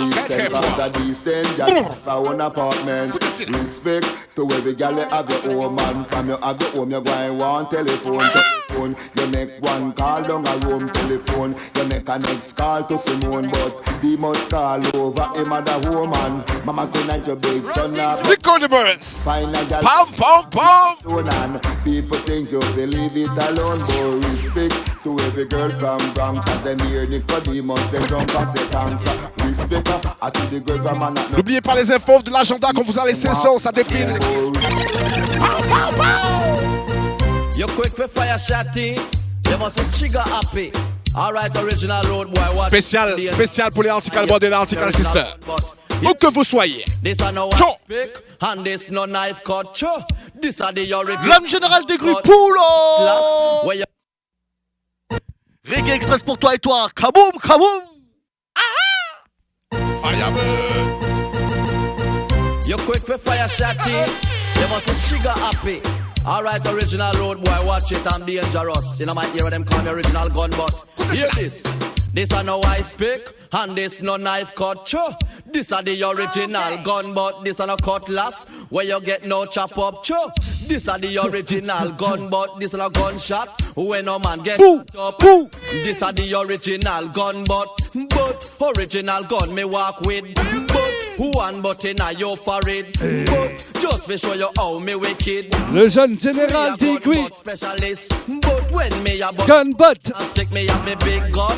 Respect to every girl you have your own man. From you have your home, you go and want telephone. You make one call down a room telephone. You make a next call to Simone, but he must call over him and a woman. Mama couldn't your big son up. Nico the Birds. Find a girl. Pam. People think you believe it alone, but respect to every girl from Bronx. As them hear Nicodemus, they jump and say thanks. Respect to the girl from Manhattan. N'oubliez pas les infos de l'agenda qu'on vous a laissé son, ça défile. You quick for fire shotty, you must be trigger happy. Alright, original road boy. What Spécial pour les Antical Body et les Antical Sisters. Où que vous soyez. This are no Cho. pick, and this no knife cut. Cho. This are the original. L'homme général des grues Poulo. Where you... Reggae Express pour toi et toi. Kaboom. Firebird. You quick for fire shotty, you must be trigger happy. Alright, original road boy, watch it and dangerous. You know my ear them call me original gun, but hear this. This are no ice pick, and this no knife cut. Cho. This are the original gun, but this are no cutlass, where you get no chop up. Cho. This are the original gun, but this are no gunshot, where no man get shot up. This are the original gun, but original gun me walk with. But one button are you for it? But just be show you how me wicked. Le jeune général Digui. Specialist, but when me a Gun butt. stick me a me big gun.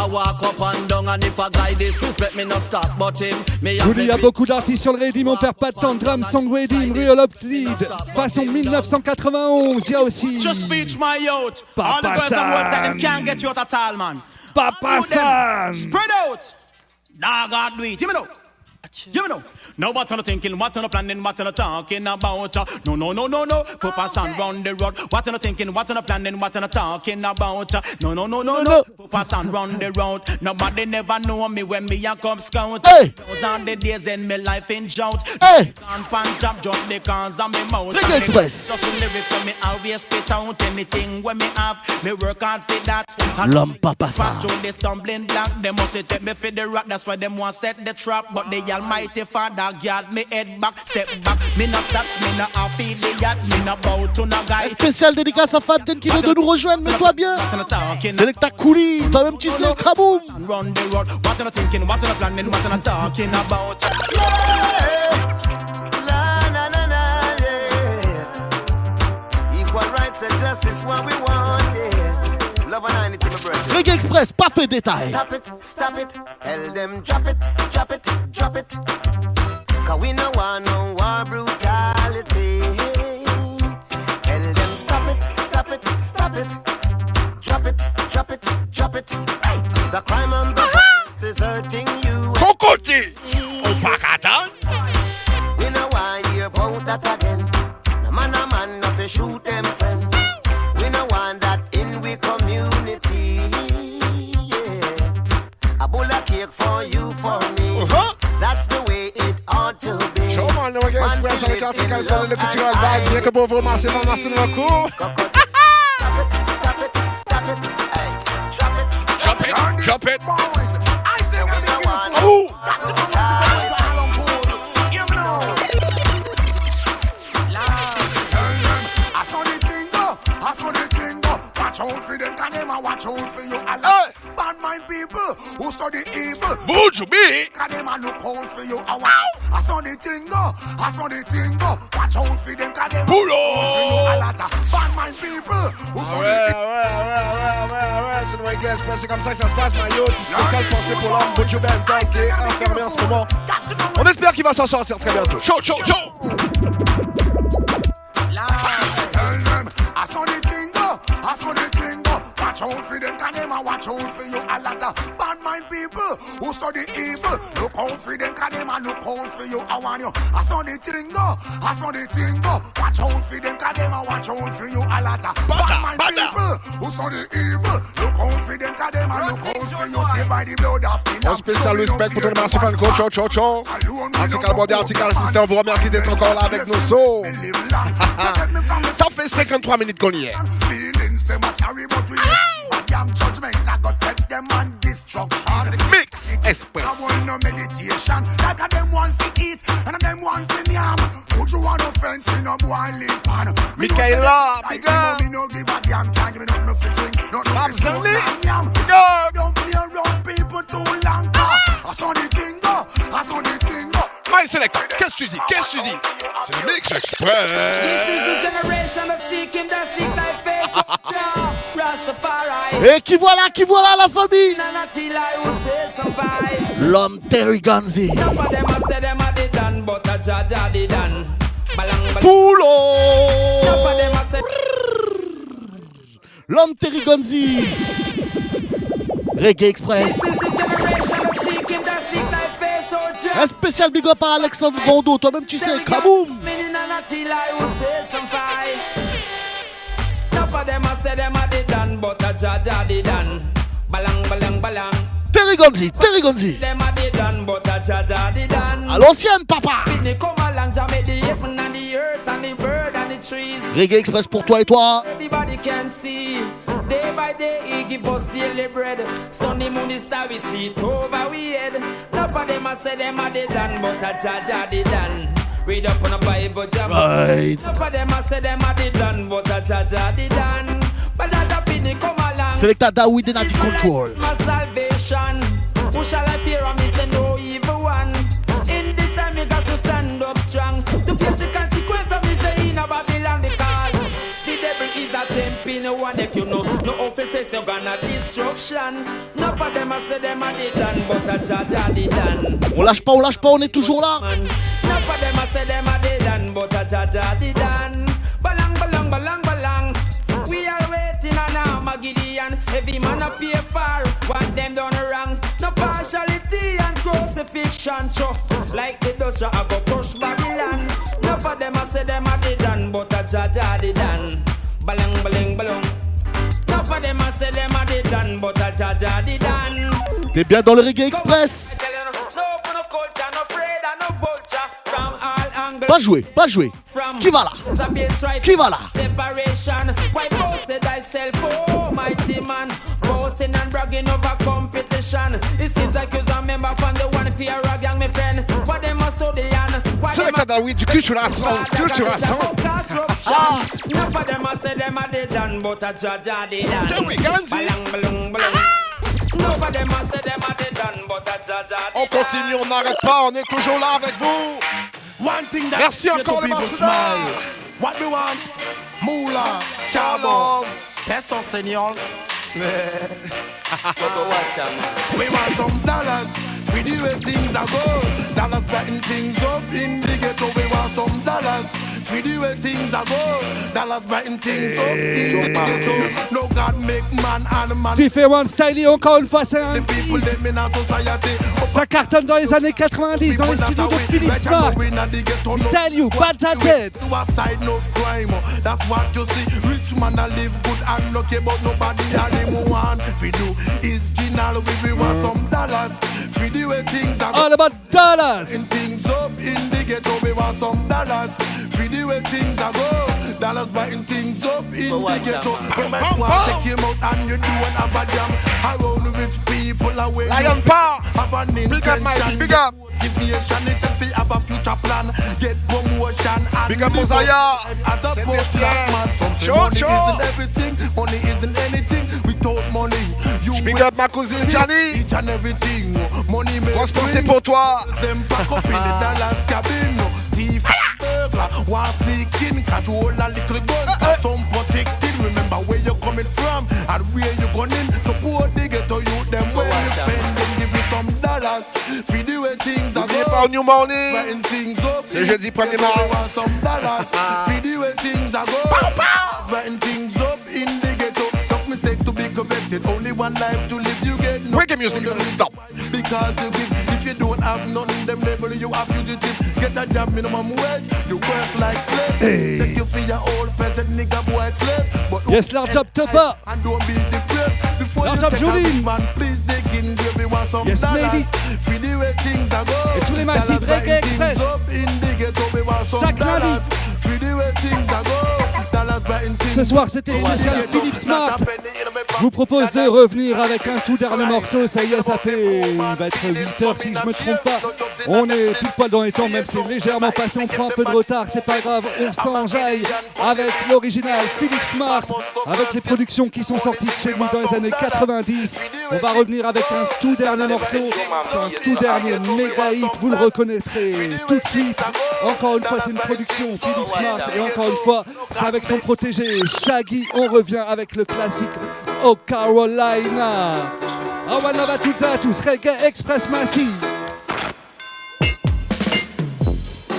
I walk up and down and if a guy disrespect me, no stop. But him, me Je vous dis, il y a beaucoup d'artistes sur le Redim, on perd pas de temps. Drum Song Redim, Real Update, façon 1991. Il y a aussi Just speech my youth. All the Papa girls and work that Sam. them can't get you out at all, man. Papa Do them. Sam. Spread out. Dog, God, do it. Give me know. You know, now what I'm thinking, what I'm planning, what I'm talking about. No, no, no, no, no. Papa San run the road. What I'm thinking, what I'm planning, what I'm talking about. No, no, no, no, no. Papa San run the road. Nobody never know me when me a come scout. Hey. Those are the days in me life in drought. Hey. Can't pan job just because of me mouth. Reggae Express. Just the lyrics so me always spit out anything when me have. Me work hard for that. L'homme Papa Fast Sam. through the stumbling block. They must say take me for the rock. That's why them want set the trap. But the Almighty Father guard me head back, step back. Me no saps, me no affiliate, me no bow to no guy. Spécial dédicace à Fabden qui vient de nous rejoindre, mets-toi bien. Selecta Kouli, toi-même tu sais, kaboum. Run the road. What am I thinking? What am I planning? What am I talking about? Na, na, na, na, yeah. Equal rights and justice, what we want, yeah. Love and unity, my brother. Reggae Express, pas fait détail. Stop it, stop it. Tell them drop it, drop it, drop it. Cause we no want no war brutality. Tell them stop it, stop it, stop it. Drop it, drop it, drop it. Hey. The crime on the streets is hurting you. Kokoti! Opakatan! We no want hear about that again. No man, no fi shoot them friend. We no want that in we community. Yeah. A bowl of cake for you, for me. That's the way it ought to be. Showman, le Reggae Express avec l'African Soul et le Cultural Vibes. Rien que pour vous remercier, merci de votre coup. Stop it, stop it. Hey, drop it. Drop it, drop it. I say we no want Ooh. Watch out for them, can them a watch out for you. A lot bad mind people who study evil. Buju me. Can them a look out for you. I saw the thing go, I saw the thing go. Watch out for them, can them a look out for you. A lot of bad mind people who study Ouais, c'est le Reggae Express, c'est comme ça que ça se passe, Mario. Tout spécial pensé pour l'homme, Buju Bento, qui est enfermé en ce moment. On espère qu'il va s'en sortir très bientôt. Ciao, ciao, ciao. Tell them, I saw the thing go, I saw the thing go. Watch out for them, can them a watch out for you. A lot of bad mind people who study evil. Look out for them, can them a look out for you. I want you. I saw the thing go, I saw the thing go. Watch out for them, can them a watch out for you. A lot of bad mind people who study evil. Look out for them, can them a look out for you. Say by the blood of the Un spécial respect pour tout le merci Franco. Ciao, ciao, ciao. Article Body, Article System, vous remercie d'être encore là avec nous. So. Ça fait 53 minutes qu'on y est. Mix Express. No meditation, like a them one for eat, and a them one for yam. Put you on offense in a boy lip pan. Michaela, big up. Me no give a damn, can't give me nothing for drink, nothing Bam for Zerli, yam. big up. Don't play around people too long. I saw the thing go, I saw the thing go. My Select, qu'est-ce que tu dis? Qu'est-ce que tu dis? C'est le Mix Express. This is the generation of seeking the seek thy face. Rastafari. Et qui voilà la famille. Until I will say survive. L'homme Terry Gonzi. Some of them a say them a the done, but a Jaja the done. Balang balang. Poulo. Some of them a say. L'homme Terry Gonzi. Reggae Express. This is the generation of seeking the seek thy face, oh Jah. Un spécial big up à Alexandre Rondeau. Toi-même tu sais, kaboum. Until I will say survive. Some of them a say them a the done, but a Jaja the done. Balang balang balang. Terry Gonzi, Terry Gonzi. Them a the done, but a Jaja the done. À l'ancienne, papa. They come along to make the heaven and the earth and the bird and the trees. Reggae Express pour toi et toi. Everybody can see. Day by day he give us daily bread. Sunny moon is star we see it over we head. Enough of them a say them a the done, but a Jaja the done. Read up on a Bible jam. Right. Enough of them a say them a the done, but a Jaja the done. But Jaja Pini come along. Selecta Dawid and Adi Control. My salvation. Who shall I fear? I say no evil one. In this time you got to stand up strong to face the consequence of me saying a Babylon, because the devil is a tempting you one if you know. No open face, you're gonna destruction. None of them I say them I did done, but I Jaja did done. On lâche pas, on est toujours là. None of them I say them I did done, but I Jaja did done. Balang, balang, balang, balang. We are waiting on Armageddon. Every man up here far, want them done wrong. No partiality and crucifixion. Show like the dust, I go push Babylon. None of them I say them I did done, but I Jaja did done. Balang, balang, balang. None of them I say them I did done, but I Jaja did done. T'es bien dans le Reggae Express. Pas jouer, pas jouer. Qui va là? Qui va là? Separation. Why boasted thyself, oh mighty man? Boasting and bragging over competition. It seems like you're a member from the one fear of gang, my friend. What them must study and c'est le cadre, oui, du Cultural Sound. Cultural Sound. Enough of them say them a dead done, but a Jaja did done. Joey Ganzi. Enough of them say them a dead done, but a Jaja did on continue, on n'arrête pas, on est toujours là avec vous. Merci encore les ambassadeurs. What we want? Moolah, Chabo, Peso Senor. We want some dollars. We do where things are go. Dollars brighten things up in the ghetto. We want some dollars. We do where things are go. Dollars brighten things up in the ghetto. No God make man and man. Différent style, encore une fois, c'est un hit. Ça cartonne dans les années 90 dans les studios de Philippe Smart. Tell you, Badjajet. Suicide no crime. That's what you see. Rich man that live good and lucky, but nobody all him want. We do is general. We want some dollars. We do where things are all about dollars. In things up in the ghetto, we want some dollars. We do where things are go. Dollars buying things up in the ghetto. We might want to take him out and you do an abadam. Around rich people away. Lion Power. Have an Big up, Mikey. Big up. Motivation, it if we have a future plan. Get promotion and big up Mosiah. As a post man, some say money isn't everything. Money isn't anything without money. You big up ma cousine Johnny. Each and everything. Money makes grosse pensée pour toi. Them back up in the Dallas cabin. Thief, burglar, one sneaking, control a little gun. Some protected. Remember where you're coming from and where you're going. Support the ghetto youth. Them where you spending, give you some dollars. Feed you where things are n'oubliez pas au New Morning. C'est jeudi 1er mars. Feed you where things are going. Things up in the ghetto. Tough mistakes to be corrected. Only one life to live. You get no reggae music don't stop. Because you give. If you don't have nothing, them label you have fugitive. Get a job minimum wage. You work like slave. Hey. Take you for your old peasant nigga boy slave. But yes, large up Topa. And don't be the crib. Before large you up take a Julie. rich man, please dig in. Baby, want some yes, dollars. lady. Feed you where things are going. Et tous les massifs Reggae Express. Chaque lundi. Ce soir, c'était spécial Philippe Smart. Je vous propose de revenir avec un tout dernier morceau. Ça y est, ça fait. Il va être 8h si je me trompe pas. On est tout poil dans les temps, même si c'est légèrement passé. On prend un peu de retard, c'est pas grave. On s'enjaille avec l'original Philippe Smart, avec les productions qui sont sorties de chez lui dans les années 90. On va revenir avec un tout dernier morceau. C'est un tout dernier méga hit. Vous le reconnaîtrez tout de suite. Encore une fois, c'est une production Philippe Smart. Et encore une fois, c'est avec son protégé Shaggy. On revient avec le classique Oh Carolina. Awanava toutes et à tous, Reggae Express Massive.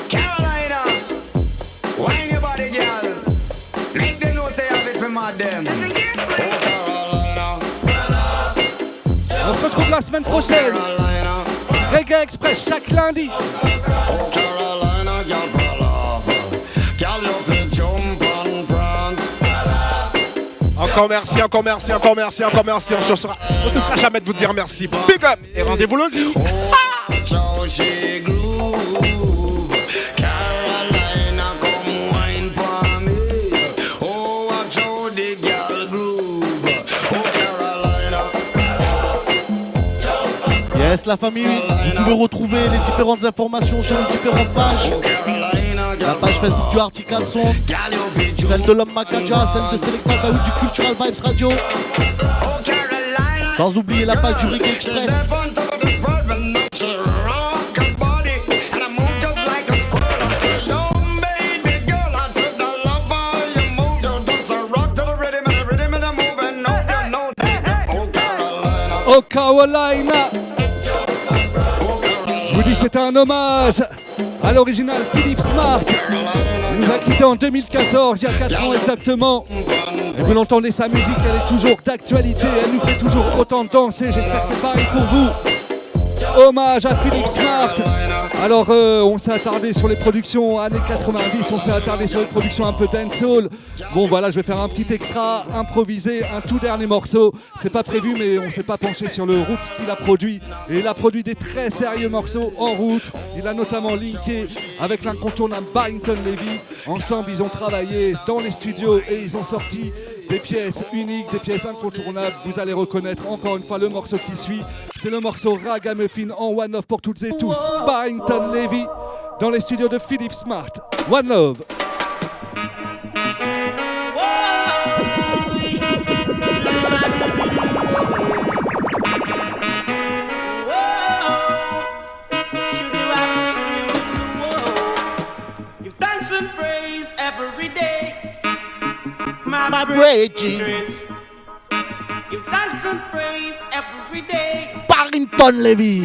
Carolina, wine your body, girl. Make them know say have it for mad them. On se retrouve la semaine prochaine. Reggae Express chaque lundi. Encore merci, encore merci, encore merci, encore merci. On ne cessera jamais de vous dire merci. Big up et rendez-vous lundi. Yes, la famille, vous pouvez retrouver les différentes informations sur les différentes pages. La page Facebook du Article Son, celle de l'homme Makaja, celle de Selecta Daoud du Cultural Vibes Radio. Sans oublier la page du Reggae Express. au Carolina. Je vous dis, c'est un hommage à l'original Philippe Smart. Il nous a quittés en 2014, il y a 4 ans exactement. Et vous l'entendez, sa musique, elle est toujours d'actualité. Elle nous fait toujours autant danser. J'espère que c'est pareil pour vous. Hommage à Philippe Smart. Alors, on s'est attardé sur les productions années 90, on s'est attardé sur les productions un peu dancehall. Bon, voilà, je vais faire un petit extra improvisé, un tout dernier morceau. C'est pas prévu, mais on s'est pas penché sur le roots qu'il a produit. Et il a produit des très sérieux morceaux en route. Il a notamment linké avec l'incontournable Barrington Levy. Ensemble, ils ont travaillé dans les studios et ils ont sorti des pièces uniques, des pièces incontournables. Vous allez reconnaître encore une fois le morceau qui suit. C'est le morceau Ragamuffin en One Love pour toutes et tous. Barrington Levy dans les studios de Philippe Smart. One Love. My bridging. You dance and praise every day. Barrington Levy.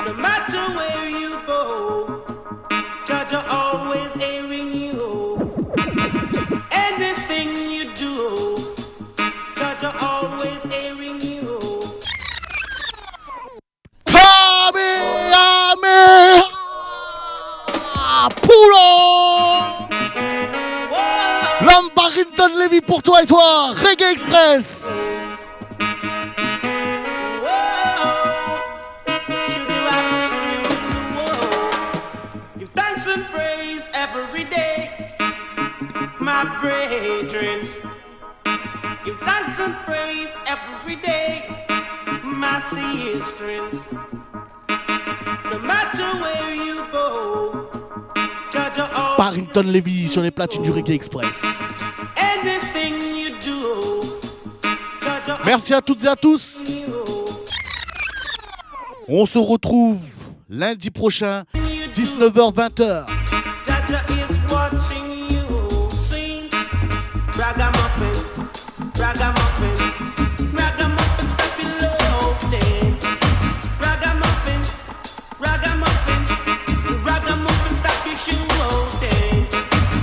No matter where you go, Judge are always airing you. Anything you do, Judge are always airing you. Kamehameha Poulon. L'homme Barrington Levy pour toi et toi, Reggae Express. You dance and praise every day, my brethren. You dance and praise every day, my sisters. No matter where you go, Judge are always Barrington Levy sur les platines du Reggae Express. anything you do. Judge are Merci à toutes et à tous. On se retrouve lundi prochain, 19h-20h. Jaja is watching you sing. Ragamuffin, ragamuffin, ragamuffin, stop it low, stand. Ragamuffin, ragamuffin, ragamuffin, stop your shoe, stand.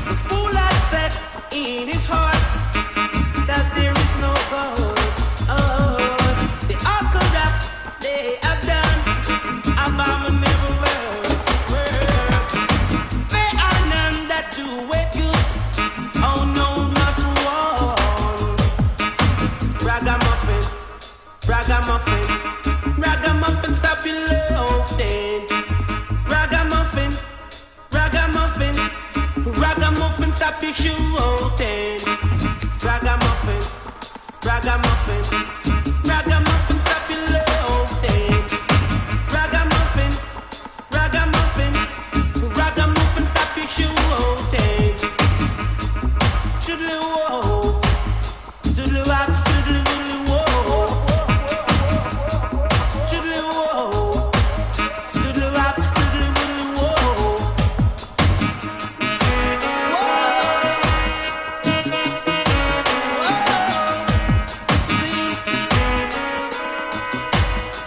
The fool had said in his heart that there is no God. Oh, the awkward rap they have done, abominable words. There are none that do it good. Oh no, not one. Ragamuffin, ragamuffin, ragamuffin, stop your loafing. Ragamuffin, ragamuffin, ragamuffin, stop your shooting. Ragamuffin, ragamuffin, ragamuffin, stop your loafing. Ragamuffin, ragamuffin, ragamuffin, stop your shooting. Toodle whoa, toodle rock, toodle whoa, toodle whoa, toodle rock, toodle whoa.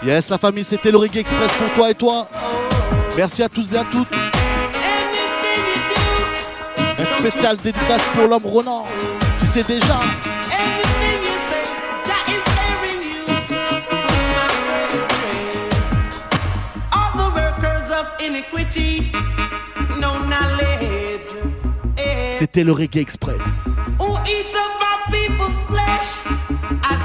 Yes, la famille, c'était le Reggae Express pour toi et toi. Merci à tous et à toutes. Un spécial dédicace pour l'homme Ronan. Tu sais déjà. Everything you say, that is airing you, my brethren. All the workers of iniquity, no knowledge. C'était le Reggae Express. Who eat up our people's flesh as